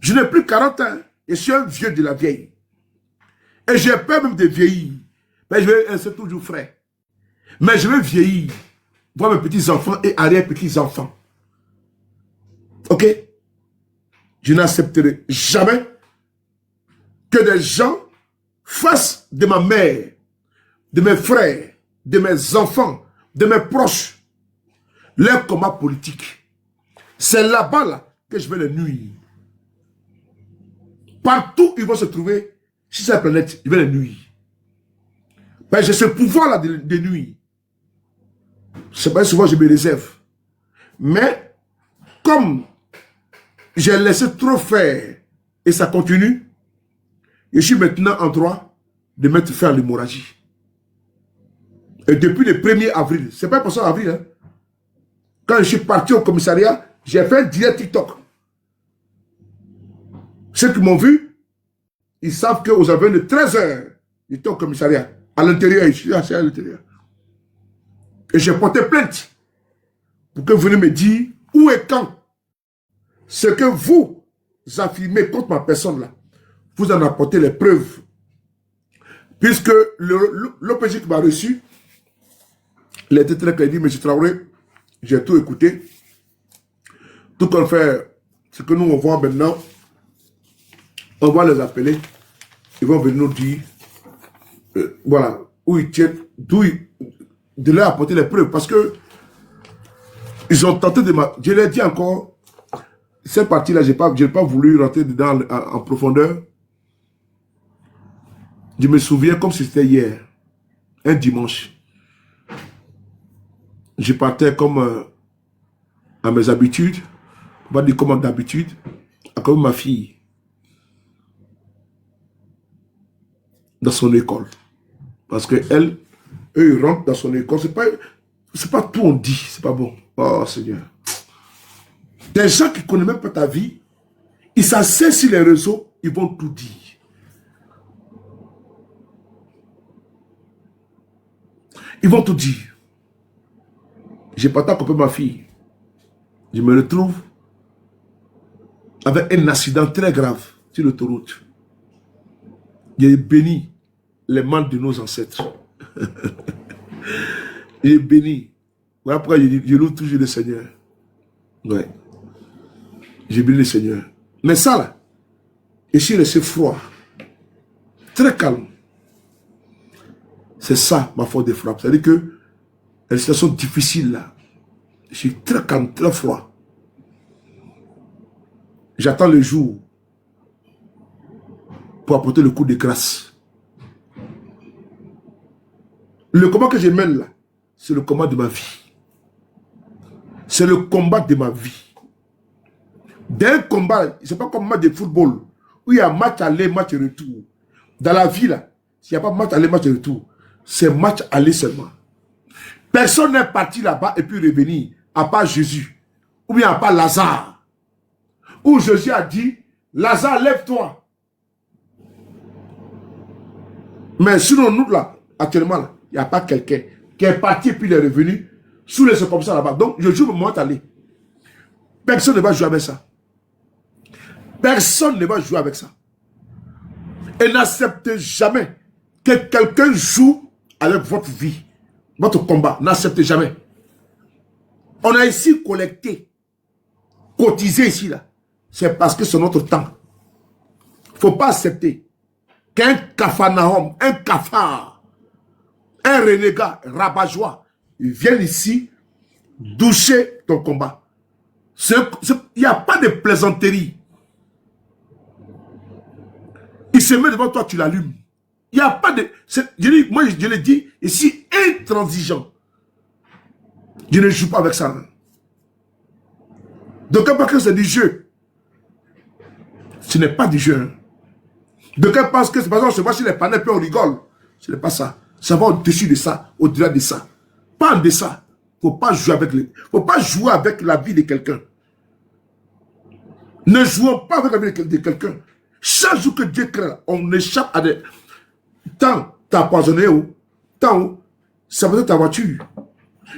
Je n'ai plus 40 ans. Je suis un vieux de la vieille. Et j'ai peur même de vieillir. Mais je vais rester toujours frais. Mais je vais vieillir. Voir mes petits-enfants et arrière-petits-enfants. Ok? Je n'accepterai jamais que des gens fassent de ma mère, de mes frères, de mes enfants, de mes proches, leur combat politique. C'est là-bas là, que je vais les nuire. Partout où ils vont se trouver, sur cette planète, je vais les nuire. Ben, j'ai ce pouvoir-là de nuire. C'est pas souvent je me réserve. Mais, comme j'ai laissé trop faire et ça continue, je suis maintenant en droit de mettre fin à l'hémorragie. Et depuis le 1er avril, c'est pas pour ça avril, hein, quand je suis parti au commissariat, j'ai fait un direct TikTok. Ceux qui m'ont vu, ils savent qu'aux environs de 13h, j'étais au commissariat, à l'intérieur, ici, à l'intérieur. Et j'ai porté plainte pour que vous veniez me dire où et quand ce que vous affirmez contre ma personne là, vous en apportez les preuves. Puisque l'OPJ qui m'a reçu, il était très clair, il dit, M. Traoré, j'ai tout écouté. Tout qu'on fait, ce que nous on voit maintenant, on va les appeler, ils vont venir nous dire, voilà, où ils tiennent, de leur apporter les preuves. Parce que ils ont tenté de... Je l'ai dit encore, cette partie-là, je n'ai pas voulu rentrer dedans en profondeur. Je me souviens comme si c'était hier, un dimanche. Je partais comme à mes habitudes, on va dire comme d'habitude, comme ma fille, dans son école. Parce que eux, ils rentrent dans son école, c'est pas tout on dit, c'est pas bon. Oh Seigneur. Des gens qui ne connaissent même pas ta vie, ils s'asseyent sur les réseaux, ils vont tout dire. Ils vont tout dire. J'ai pas tant coupé ma fille. Je me retrouve avec un accident très grave sur l'autoroute. J'ai béni les mains de nos ancêtres. J'ai béni. Voilà pourquoi je loue toujours le Seigneur. Ouais. J'ai béni le Seigneur. Mais ça là, je suis resté froid. Très calme. C'est ça ma force de frappe. C'est-à-dire que les situations difficiles là, je suis très calme, très froid. J'attends le jour pour apporter le coup de grâce. Le combat que je mène là, c'est le combat de ma vie. C'est le combat de ma vie. D'un combat, c'est pas comme un match de football, où il y a match aller, match retour. Dans la vie là, s'il n'y a pas match aller, match retour, c'est match aller seulement. Personne n'est parti là-bas et puis revenir, à part Jésus, ou bien à part Lazare. Où Jésus a dit, Lazare, lève-toi. Mais sinon, nous là, actuellement, là, il n'y a pas quelqu'un qui est parti et puis il est revenu sous les circonstances là-bas. Donc, je joue le moment d'aller. Personne ne va jouer avec ça. Personne ne va jouer avec ça. Et n'acceptez jamais que quelqu'un joue avec votre vie, votre combat. N'acceptez jamais. On a ici collecté, cotisé ici là. C'est parce que c'est notre temps. Il ne faut pas accepter qu'un Capharnaüm, un cafard, un renégat, rabat-joie, vienne ici doucher ton combat. Il n'y a pas de plaisanterie. Il se met devant toi, tu l'allumes. Il n'y a pas de... Moi, je l'ai dit, ici, intransigeant. Je ne joue pas avec ça. Donc, parce que c'est du jeu. Ce n'est pas du jeu. Hein. De quel pense que c'est parce qu'on se voit sur les panneaux et on rigole. Ce n'est pas ça. Ça va au-dessus de ça, au-delà de ça. Pas en deçà. Il ne faut pas jouer avec la vie de quelqu'un. Ne jouons pas avec la vie de quelqu'un. Chaque jour que Dieu crée, on échappe à des... Tant t'as empoisonné ou tant ça peut être ta voiture.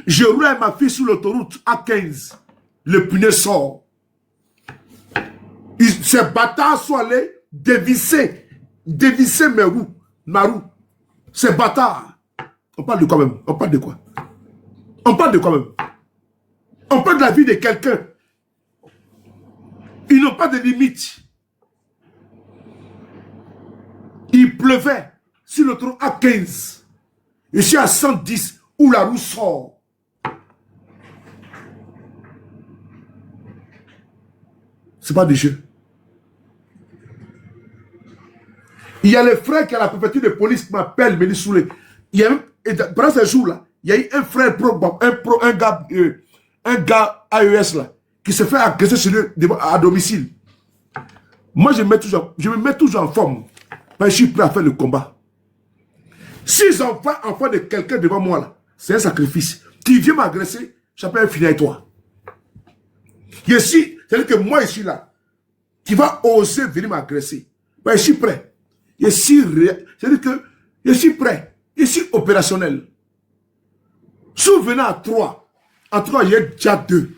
Je roule avec ma fille sur l'autoroute A15. Le pneu sort. Ces bâtards sont allés dévisser ma roue. Ces bâtards. On parle de quoi même? On parle de quoi? On parle de quoi même? On parle de la vie de quelqu'un. Ils n'ont pas de limite. pleuvait sur le trône à 15. Je suis à 110 où la roue sort. C'est pas du jeu. Il y a les frères qui a la préfecture de police qui m'appellent, me disent Soulé. Il y a pendant ces jours-là, il y a eu un frère un gars AES là, qui se fait agresser chez lui à domicile. Moi, je me mets toujours en forme. Mais je suis prêt à faire le combat. Si j'envoie enfant de quelqu'un devant moi là, c'est un sacrifice. Tu viens m'agresser, j'appelle finir avec toi. C'est-à-dire que moi, je suis là. Tu vas oser venir m'agresser. Ben, je suis prêt. C'est-à-dire que je suis prêt. Je suis opérationnel. Si vous venez à 3, en 3, il y a déjà 2.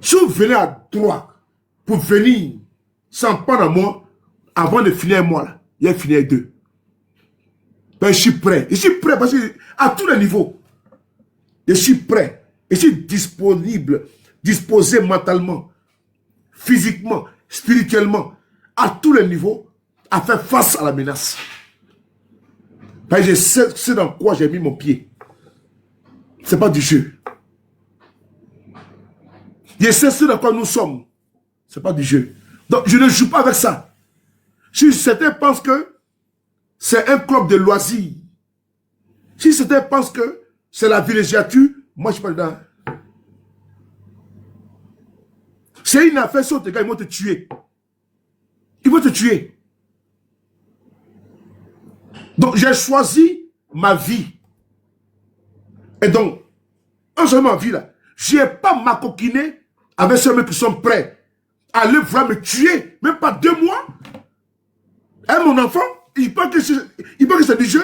Si vous venez à 3 pour venir s'en prendre à moi, avant de finir moi, là, il y a fini à 2. Ben, je suis prêt. Je suis prêt parce que à tous les niveaux, je suis prêt. Je suis disponible, disposé mentalement, physiquement, spirituellement, à tous les niveaux, à faire face à la menace. Ben, je sais dans quoi j'ai mis mon pied. Ce n'est pas du jeu. Je sais ce dans quoi nous sommes. Ce n'est pas du jeu. Donc, je ne joue pas avec ça. Si certains pensent que c'est un club de loisirs, si certains pensent que c'est la villégiature, moi, je ne suis pas dedans. C'est une affaire sur tes gars, ils vont te tuer. Ils vont te tuer. Donc, j'ai choisi ma vie. Et donc, en ce moment, ma vie là, je n'ai pas m'acoquiner avec ceux qui sont prêts à aller vouloir me tuer, même pas 2 mois. Hein, mon enfant, il pense que c'est du jeu.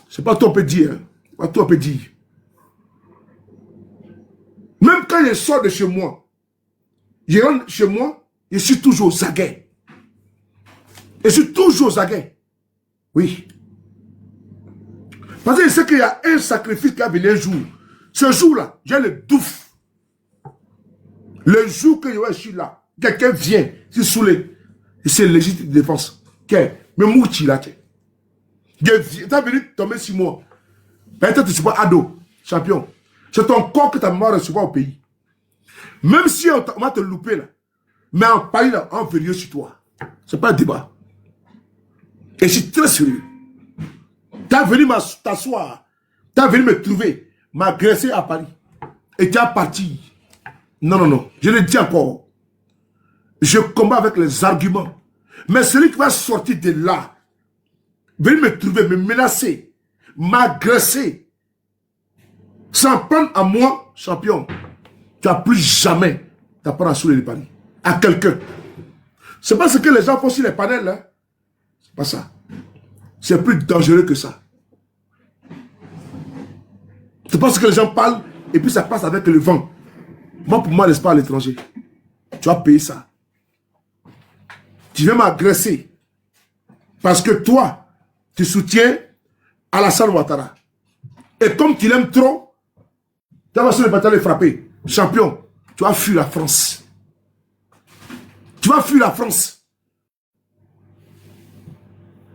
C'est pas tout on peut dire. Hein. Pas tout on peut dire. Même quand je sors de chez moi, je rentre chez moi, je suis toujours aux aguets. Je suis toujours aux aguets. Oui. Parce que je sais qu'il y a un sacrifice qui va venir un jour. Ce jour-là, j'ai le douf. Le jour que je suis là, quelqu'un vient, c'est saoulé. C'est légitime défense. Mais mouti là, tu as venu tomber sur moi. Peut-être que tu ne suis pas ado, champion. C'est ton corps que tu as mort de recevoir au pays. Même si on va te louper là, mais en Paris là, on veut rien sur toi. Ce n'est pas un débat. Et je suis très sérieux. Tu as venu t'asseoir, tu as venu me trouver, m'agresser à Paris. Et tu es parti. Non, non, non. Je le dis encore. Je combats avec les arguments. Mais celui qui va sortir de là, venir me trouver, me menacer, m'agresser, s'en prendre à moi, champion, tu n'as plus jamais d'apprendre à soulever les Paris. À quelqu'un. C'est pas ce que les gens font sur les panels. Hein. C'est pas ça. C'est plus dangereux que ça. C'est pas ce que les gens parlent et puis ça passe avec le vent. Moi, pour moi, n'est-ce pas à l'étranger. Tu vas payer ça. Tu viens m'agresser. Parce que toi, tu soutiens Alassane Ouattara. Et comme tu l'aimes trop, tu vas sur le bataille frapper. Champion, tu vas fuir la France. Tu vas fuir la France.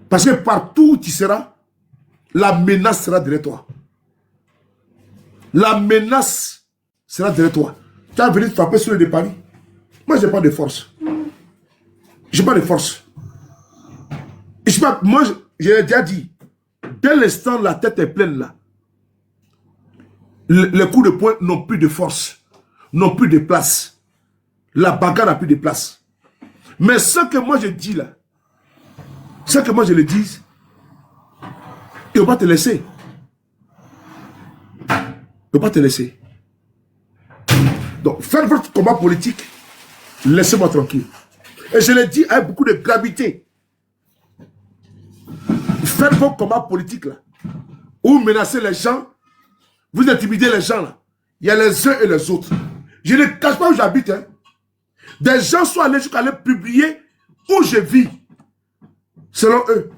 Parce que partout où tu seras, la menace sera derrière toi. La menace sera derrière toi. Tu vas venir te frapper sur le de Paris. Moi, je n'ai pas de force. Je n'ai pas de force. Moi, je l'ai déjà dit. Dès l'instant la tête est pleine là, les coups de poing n'ont plus de force, n'ont plus de place. La bagarre n'a plus de place. Mais ce que moi je dis là, ce que moi je le dis, il ne va pas te laisser. Il ne va pas te laisser. Donc, faites votre combat politique, laissez-moi tranquille. Et je le dis avec beaucoup de gravité. Faites vos combats politiques là, où menacez les gens, vous intimidez les gens là. Il y a les uns et les autres. Je ne cache pas où j'habite. Hein. Des gens sont allés jusqu'à aller publier où je vis, selon eux.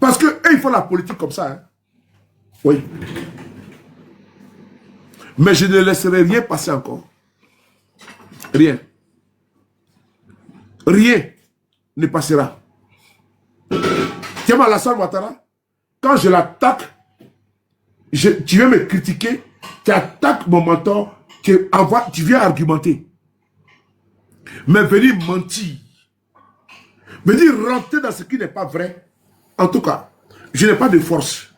Parce que eux, ils font la politique comme ça. Hein. Oui. Mais je ne laisserai rien passer encore. Rien. Rien ne passera. Tiens, Alassane Ouattara, quand je l'attaque, tu viens me critiquer, tu attaques mon mentor, tu viens argumenter. Mais venir mentir, venir rentrer dans ce qui n'est pas vrai, en tout cas, je n'ai pas de force.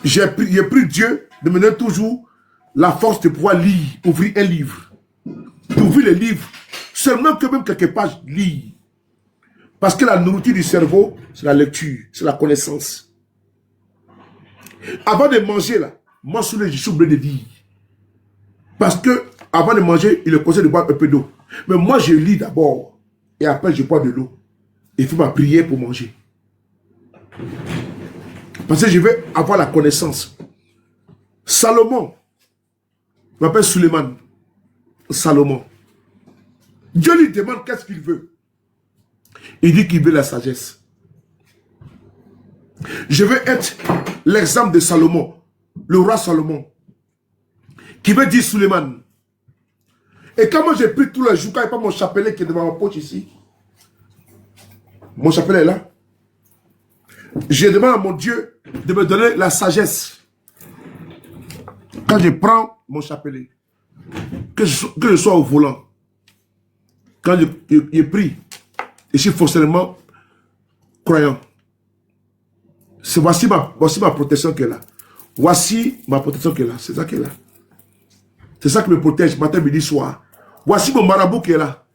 J'ai pris Dieu de me donner toujours la force de pouvoir lire, ouvrir un livre. D'ouvrir le livre, seulement que même quelques pages, lire. Parce que la nourriture du cerveau, c'est la lecture, c'est la connaissance. Avant de manger, là, moi, je suis obligé de lire. Parce que, avant de manger, il est conseillé de boire un peu d'eau. Mais moi, je lis d'abord. Et après, je bois de l'eau. Il faut ma prière pour manger. Parce que je veux avoir la connaissance. Salomon, je m'appelle Suleiman. Salomon. Dieu lui demande qu'est-ce qu'il veut. Il dit qu'il veut la sagesse. Je veux être l'exemple de Salomon, le roi Salomon, qui veut dire Suleiman. Et quand moi j'ai pris tout le jour, quand il n'y a pas mon chapelet qui est devant ma poche ici, mon chapelet est là, je demande à mon Dieu de me donner la sagesse. Quand je prends mon chapelet, que je sois au volant, quand je prie, et je suis forcément croyant. Voici ma protection qui est là. Voici ma protection qui est là. C'est ça qui est là. C'est ça qui me protège matin, midi, soir. Voici mon marabout qui est là.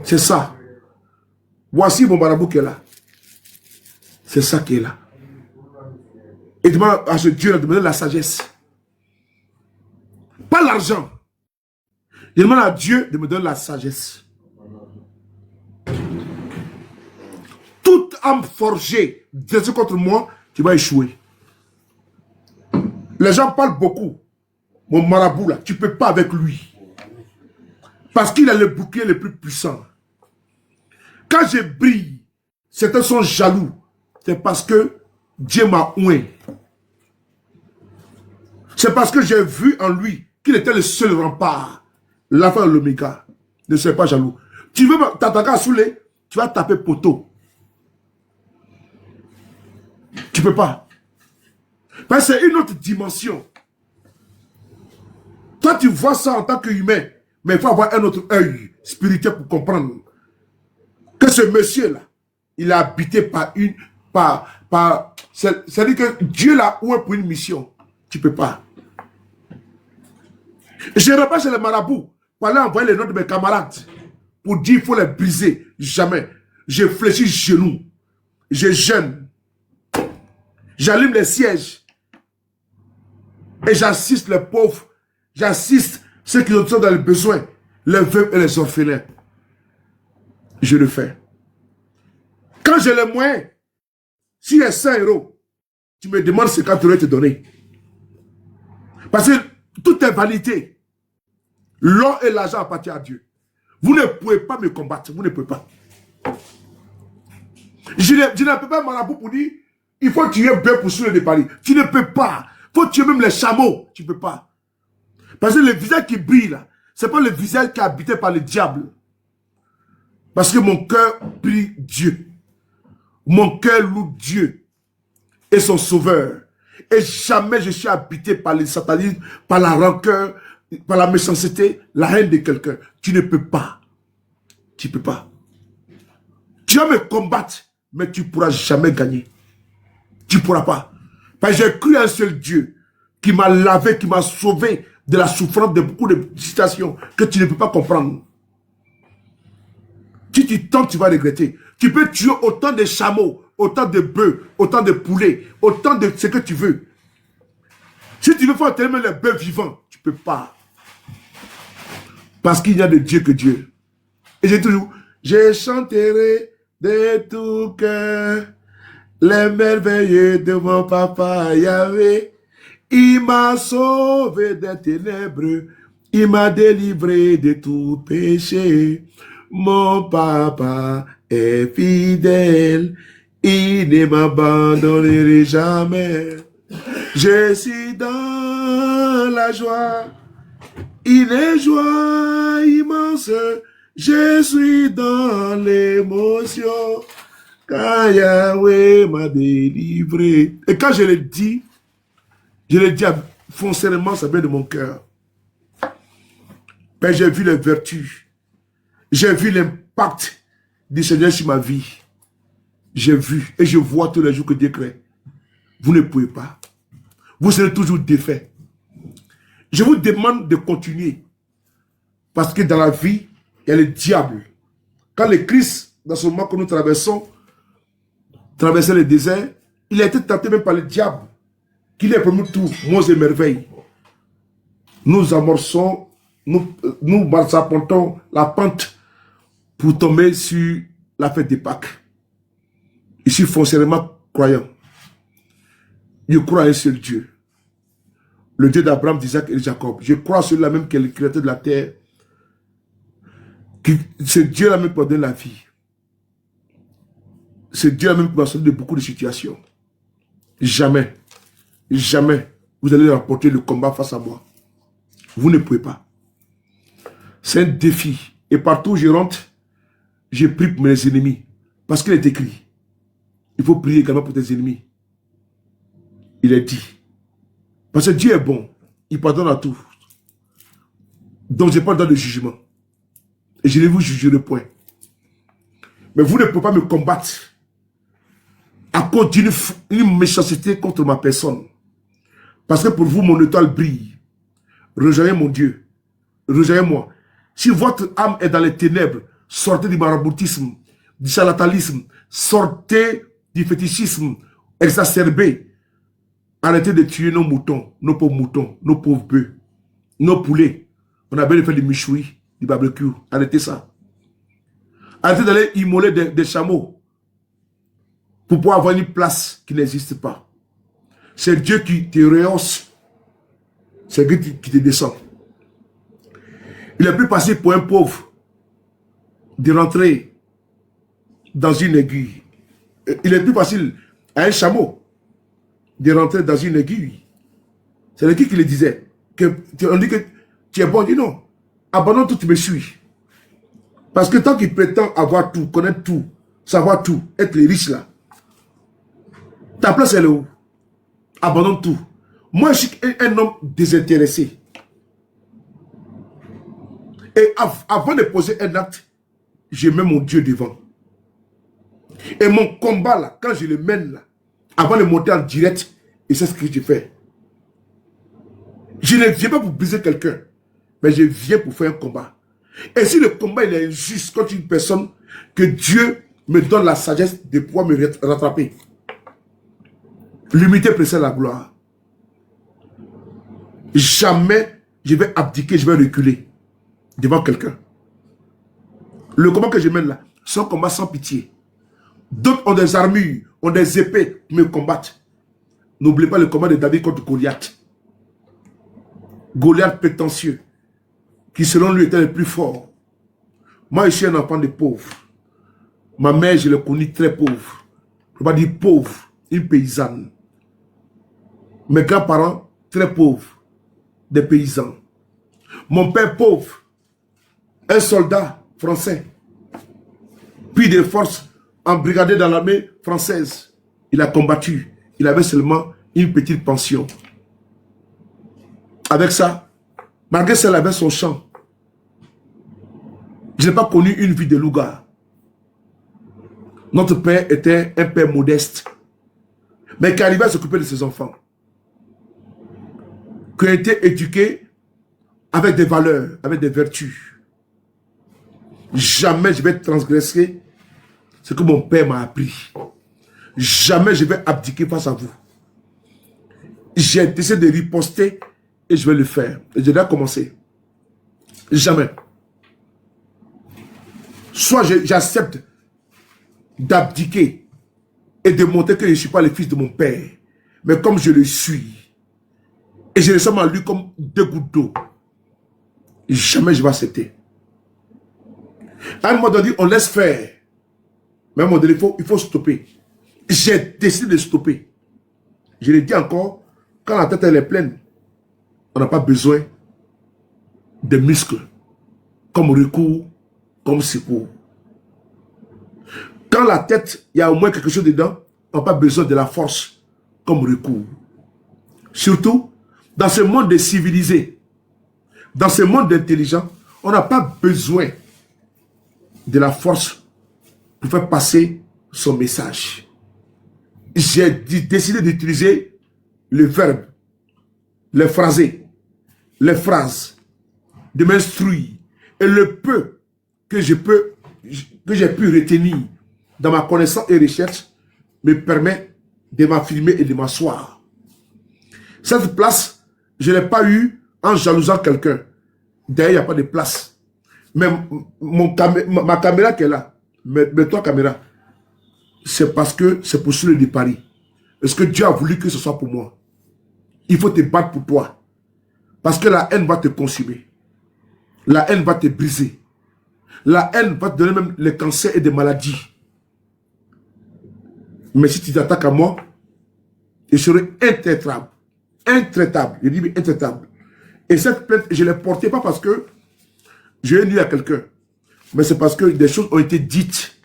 C'est ça. Voici mon marabout qui est là. C'est ça qui est là. Et demande à ce Dieu de me donner la sagesse. Pas l'argent. Il demande à Dieu de me donner la sagesse. Toute âme forgée contre moi, tu vas échouer. Les gens parlent beaucoup. Mon marabout là, tu ne peux pas avec lui. Parce qu'il a le bouclier le plus puissant. Quand je brille, certains sont jaloux. C'est parce que Dieu m'a oint. C'est parce que j'ai vu en lui qu'il était le seul rempart. L'alpha et l'oméga. Ne sois pas jaloux. Tu veux t'attaquer à Soulé, tu vas taper poteau. Tu ne peux pas. Parce que c'est une autre dimension. Toi, tu vois ça en tant qu'humain, mais il faut avoir un autre œil spirituel pour comprendre que ce monsieur-là, il est habité par une... c'est-à-dire que Dieu l'a oué pour une mission. Tu ne peux pas. Je ne vais pas chez les marabouts pour aller envoyer les noms de mes camarades pour dire qu'il faut les briser. Jamais. Je fléchis genoux. Je jeûne. J'allume les sièges. Et j'assiste les pauvres. J'assiste ceux qui sont dans le besoin. Les veuves et les orphelins. Je le fais. Quand j'ai les moyens, si les 100 €, tu me demandes ce que tu aurais te donner. Parce que tout est vanité. L'or et l'argent appartiennent à Dieu. Vous ne pouvez pas me combattre. Vous ne pouvez pas. Je ne peux pas marabout pour dire il faut tuer bœuf pour soulever de Paris. Tu ne peux pas. Il faut tuer même les chameaux. Tu ne peux pas. Parce que le visage qui brille là, ce n'est pas le visage qui est habité par le diable. Parce que mon cœur prie Dieu. Mon cœur loue Dieu et son sauveur. Et jamais je suis habité par le satanisme, par la rancœur, par la méchanceté, la haine de quelqu'un. Tu ne peux pas. Tu ne peux pas. Tu vas me combattre, mais tu ne pourras jamais gagner. Tu ne pourras pas. Parce que j'ai cru à un seul Dieu qui m'a lavé, qui m'a sauvé de la souffrance de beaucoup de situations que tu ne peux pas comprendre. Si tu tentes, tu vas regretter. Tu peux tuer autant de chameaux, autant de bœufs, autant de poulets, autant de ce que tu veux. Si tu veux faire tellement les bœufs vivants, tu ne peux pas. Parce qu'il n'y a de Dieu que Dieu. Et j'ai toujours, je chanterai de tout cœur les merveilles de mon papa Yahvé. Il m'a sauvé des ténèbres, il m'a délivré de tout péché. Mon papa est fidèle, il ne m'abandonnerait jamais. Je suis dans la joie, une joie immense. Je suis dans l'émotion. Quand Yahweh m'a délivré. Et quand je le dis foncièrement, ça vient de mon cœur. Ben, j'ai vu les vertus. J'ai vu l'impact du Seigneur sur ma vie. J'ai vu et je vois tous les jours que Dieu crée. Vous ne pouvez pas. Vous serez toujours défait. Je vous demande de continuer. Parce que dans la vie, il y a le diable. Quand le Christ, dans ce moment que nous traversons, traversait le désert, il a été tenté même par le diable. Qu'il ait promis tout, monts et merveilles. Nous amorçons, nous apportons la pente pour tomber sur la fête des Pâques. Je suis foncièrement croyant. Je crois en un seul Dieu. Le Dieu d'Abraham, d'Isaac et de Jacob. Je crois en celui-là même qui est le créateur de la terre. C'est Dieu-là même qui m'a donné la vie. C'est Dieu-là même qui m'a sauvé de beaucoup de situations. Jamais, jamais vous allez remporter le combat face à moi. Vous ne pouvez pas. C'est un défi. Et partout où je rentre, je prie pour mes ennemis. Parce qu'il est écrit. Il faut prier également pour tes ennemis. Il est dit. Parce que Dieu est bon. Il pardonne à tous. Donc je n'ai pas le droit de jugement. Et je ne vous jugerai point. Mais vous ne pouvez pas me combattre à cause d'une méchanceté contre ma personne. Parce que pour vous, mon étoile brille. Rejoignez mon Dieu. Rejoignez-moi. Si votre âme est dans les ténèbres, sortez du maraboutisme, du charlatanisme, sortez du fétichisme exacerbé. Arrêtez de tuer nos moutons, nos pauvres bœufs, nos poulets. On a bien fait du michoui, du barbecue. Arrêtez ça. Arrêtez d'aller immoler des chameaux pour pouvoir avoir une place qui n'existe pas. C'est Dieu qui te rehausse. C'est Dieu qui te descend. Il est plus facile pour un pauvre de rentrer dans une aiguille. Il est plus facile à un chameau de rentrer dans une aiguille. C'est l'aiguille qui le disait. On dit que tu es bon. Il dit non. Abandonne tout, tu me suis. Parce que tant qu'il prétend avoir tout, connaître tout, savoir tout, être les riches là, ta place elle est où? Abandonne tout. Moi, je suis un homme désintéressé. Et avant de poser un acte, je mets mon Dieu devant. Et mon combat là, quand je le mène là, avant de monter en direct, et c'est ce que je fais. Je ne viens pas pour briser quelqu'un, mais je viens pour faire un combat. Et si le combat il est injuste contre une personne, que Dieu me donne la sagesse de pouvoir me rattraper. L'humilité précède la gloire. Jamais je vais abdiquer, je vais reculer devant quelqu'un. Le combat que je mène là, c'est un combat sans pitié. D'autres ont des armures, ont des épées pour me combattre. N'oubliez pas le combat de David contre Goliath. Goliath prétentieux, qui selon lui était le plus fort. Moi, je suis un enfant de pauvre. Ma mère, je l'ai connue très pauvre. Je ne vais pas dire pauvre, une paysanne. Mes grands-parents, très pauvres, des paysans. Mon père pauvre, un soldat français, puis des forces embrigadées dans l'armée française. Il a combattu. Il avait seulement une petite pension. Avec ça, malgré ça, il avait son champ. Je n'ai pas connu une vie de louga. Notre père était un père modeste, mais qui arrivait à s'occuper de ses enfants. Qui a été éduqué avec des valeurs, avec des vertus. Jamais je vais transgresser ce que mon père m'a appris. Jamais je vais abdiquer face à vous. J'ai décidé de riposter et je vais le faire. Et je dois commencer. Jamais. Soit j'accepte d'abdiquer et de montrer que je ne suis pas le fils de mon père, mais comme je le suis, et je ressemble à lui comme 2 gouttes d'eau, jamais je vais accepter. À un moment donné, on laisse faire. Mais à un moment donné, il faut stopper. J'ai décidé de stopper. Je le dis encore, quand la tête elle est pleine, on n'a pas besoin de muscles comme recours, comme secours. Quand la tête, il y a au moins quelque chose dedans, on n'a pas besoin de la force comme recours. Surtout, dans ce monde des civilisés, dans ce monde d'intelligents, on n'a pas besoin de la force pour faire passer son message. J'ai décidé d'utiliser le verbe, les phrasés, les phrases, de m'instruire. Et le peu que j'ai pu retenir dans ma connaissance et recherche me permet de m'affirmer et de m'asseoir. Cette place, je ne l'ai pas eue en jalousant quelqu'un. D'ailleurs, il n'y a pas de place. Mais ma caméra qui est là, mais toi caméra, c'est parce que c'est pour celui de Paris. Est-ce que Dieu a voulu que ce soit pour moi? Il faut te battre pour toi. Parce que la haine va te consumer. La haine va te briser. La haine va te donner même les cancers et des maladies. Mais si tu t'attaques à moi, je serai intraitable. Intraitable. Je dis intraitable. Et cette plainte, je ne l'ai portée pas parce que je l'ai nu à quelqu'un. Mais c'est parce que des choses ont été dites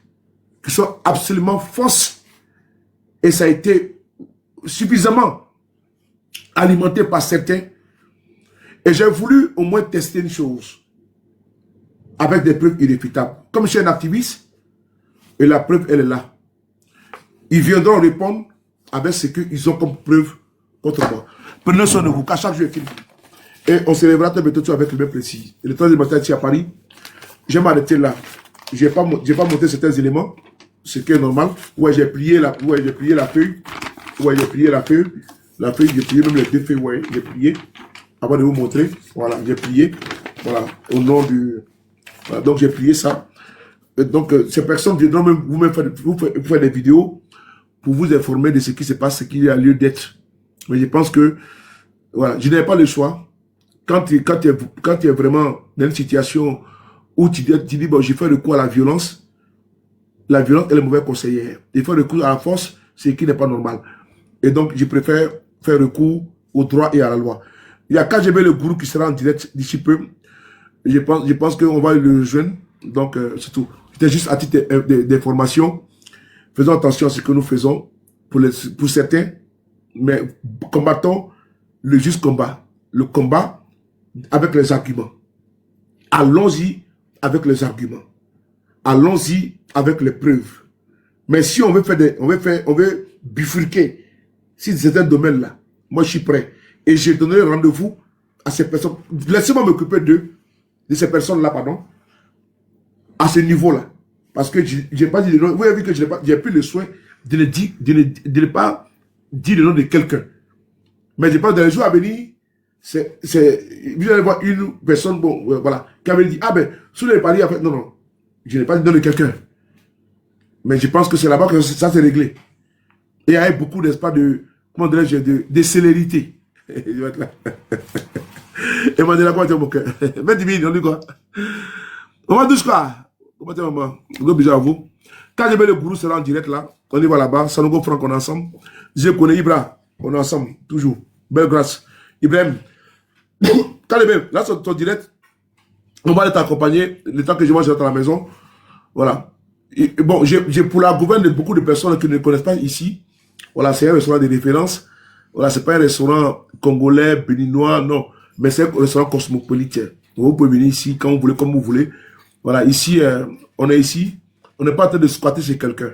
qui sont absolument fausses. Et ça a été suffisamment alimenté par certains. Et j'ai voulu au moins tester une chose avec des preuves irréfutables. Comme je suis un activiste, et la preuve, elle est là. Ils viendront répondre avec ce qu'ils ont comme preuve contre moi. Prenez soin de vous, qu'à chaque jour, je filme. Et on se lèvera bientôt avec le même précis. Et le temps du matin, ici à Paris, je vais m'arrêter là. Je n'ai pas monté certains éléments, ce qui est normal. Ouais, j'ai plié la feuille. Ouais, j'ai plié la feuille. La feuille, j'ai plié même les deux feuilles. Ouais, j'ai plié. Avant de vous montrer, voilà, j'ai plié. Voilà, au nom du... Voilà, donc j'ai plié ça. Et donc, ces personnes viendront même vous faire des vidéos pour vous informer de ce qui se passe, ce qui a lieu d'être. Mais je pense que, voilà, je n'ai pas le choix. Quand tu es vraiment dans une situation où tu dis, bon, j'ai fait recours à la violence elle est mauvaise conseillère. Il faut recours à la force, ce qui n'est pas normal. Et donc, je préfère faire recours au droit et à la loi. Il y a KGB, le gourou, qui sera en direct d'ici peu. Je pense qu'on va le rejoindre. Donc, c'est tout. C'était juste à titre d'information. Faisons attention à ce que nous faisons pour certains, mais combattons le juste combat. Le combat avec les arguments. Allons-y avec les arguments. Allons-y avec les preuves. Mais si on veut bifurquer si certains domaines-là, moi je suis prêt. Et je donnerai rendez-vous à ces personnes. Laissez-moi m'occuper de ces personnes-là, pardon, à ce niveau-là. Parce que je n'ai pas dit le nom. Vous avez vu que je n'ai plus le soin de ne pas dire le nom de quelqu'un. Mais je pense que dans les jours à venir, vous allez voir une personne, bon, voilà, qui avait dit, ah ben, sous les paris, en fait, non, je n'ai pas dit le nom de quelqu'un. Mais je pense que c'est là-bas que ça s'est réglé. Et il y a beaucoup, n'est-ce pas, comment dirais-je, de célérité. Je vais être là. Et m'a dit là, comment tu es mon cœur? 20 000, on dit quoi? On va tous quoi? Comment tu es, maman? Gros bisous à vous. Quand je vais le gourou sera en direct là, on y va là-bas, Sanogo Franck, on est ensemble. Je connais Ibra, on est ensemble, toujours. Belle grâce. Ibrahim, quand je vais là sur ton direct, on va aller t'accompagner le temps que je mange à la maison. Voilà. Et bon, j'ai pour la gouverne de beaucoup de personnes qui ne connaissent pas ici. Voilà, c'est un restaurant de référence. Voilà, c'est pas un restaurant congolais, béninois, non. Mais c'est un restaurant cosmopolitain. Vous pouvez venir ici quand vous voulez, comme vous voulez. Voilà, ici, on est ici. On n'est pas en train de squatter chez quelqu'un.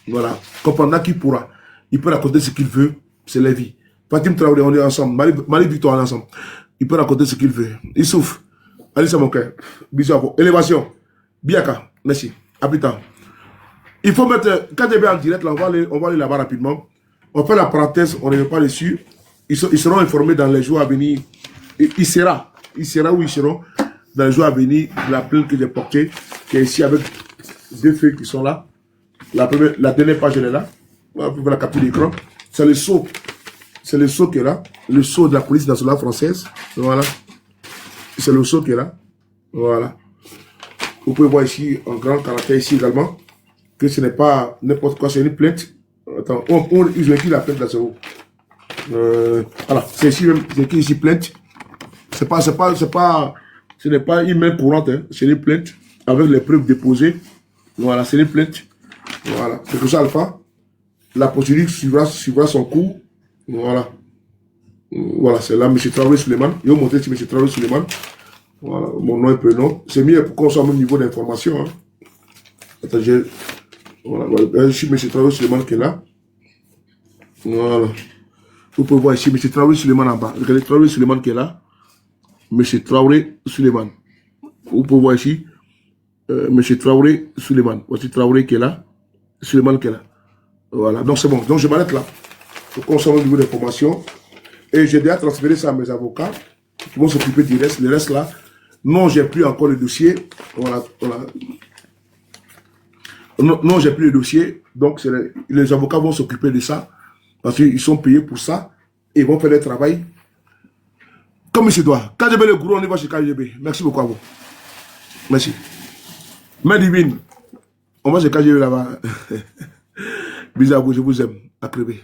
Voilà. Comprendre qui pourra. Il peut raconter ce qu'il veut. C'est la vie. Fatim Traoré, on est ensemble. Marie Victor, on est ensemble. Il peut raconter ce qu'il veut. Il souffre. Allez, c'est mon cœur. Bisous à vous. Élévation. Biaka. Merci. À plus tard. Il faut mettre, quand je vais en direct, là, on va aller là-bas rapidement. On fait la parenthèse, on ne revient pas dessus. Ils seront informés dans les jours à venir. Il sera où ils seront dans les jours à venir. La plainte que j'ai portée, qui est ici avec deux feuilles qui sont là. La dernière page, elle est là. Vous pouvez la capture d'écran. C'est le sceau. C'est le sceau qui est là. Le sceau de la police nationale française. Voilà. C'est le sceau qui est là. Voilà. Vous pouvez voir ici, en grand caractère ici également, que ce n'est pas n'importe quoi, c'est une plainte. Attends, ils ont écrit la plainte là, c'est où? Voilà, c'est ici même, c'est écrit ici plainte. Ce n'est pas une main courante, hein, c'est une plainte. avec les preuves déposées. Voilà, c'est une plainte. Voilà, c'est pour ça, Alpha. La procédure suivra son cours. Voilà. Voilà, c'est là, M. Traoré Suleiman. Je vais vous montrer si M. Traoré Suleiman. Voilà, mon nom et prénom. C'est mieux pour qu'on soit au même niveau d'information. Hein. Attends, voilà, je suis M. Traoré Suleiman qui est là. Voilà. Vous pouvez voir ici M. Traoré Suleiman en bas. Regardez Traoré Suleiman qui est là. M. Traoré Suleiman. Vous pouvez voir ici M. Traoré Suleiman. Voici Traoré qui est là. Suleiman qui est là. Voilà, donc c'est bon. Donc je m'arrête là. Pour qu'on soit au niveau d'information. Et j'ai déjà transféré ça à mes avocats qui vont s'occuper du reste. Le reste là, non, j'ai plus encore le dossier. Voilà. Non, j'ai plus le dossier. Donc les avocats vont s'occuper de ça. Parce qu'ils sont payés pour ça. Et ils vont faire le travail comme il se doit. KGB le gourou, on y va chez KGB. Merci beaucoup à vous. Merci. Main divine. On va chez KGB là-bas. Bisous à vous, je vous aime. À crever.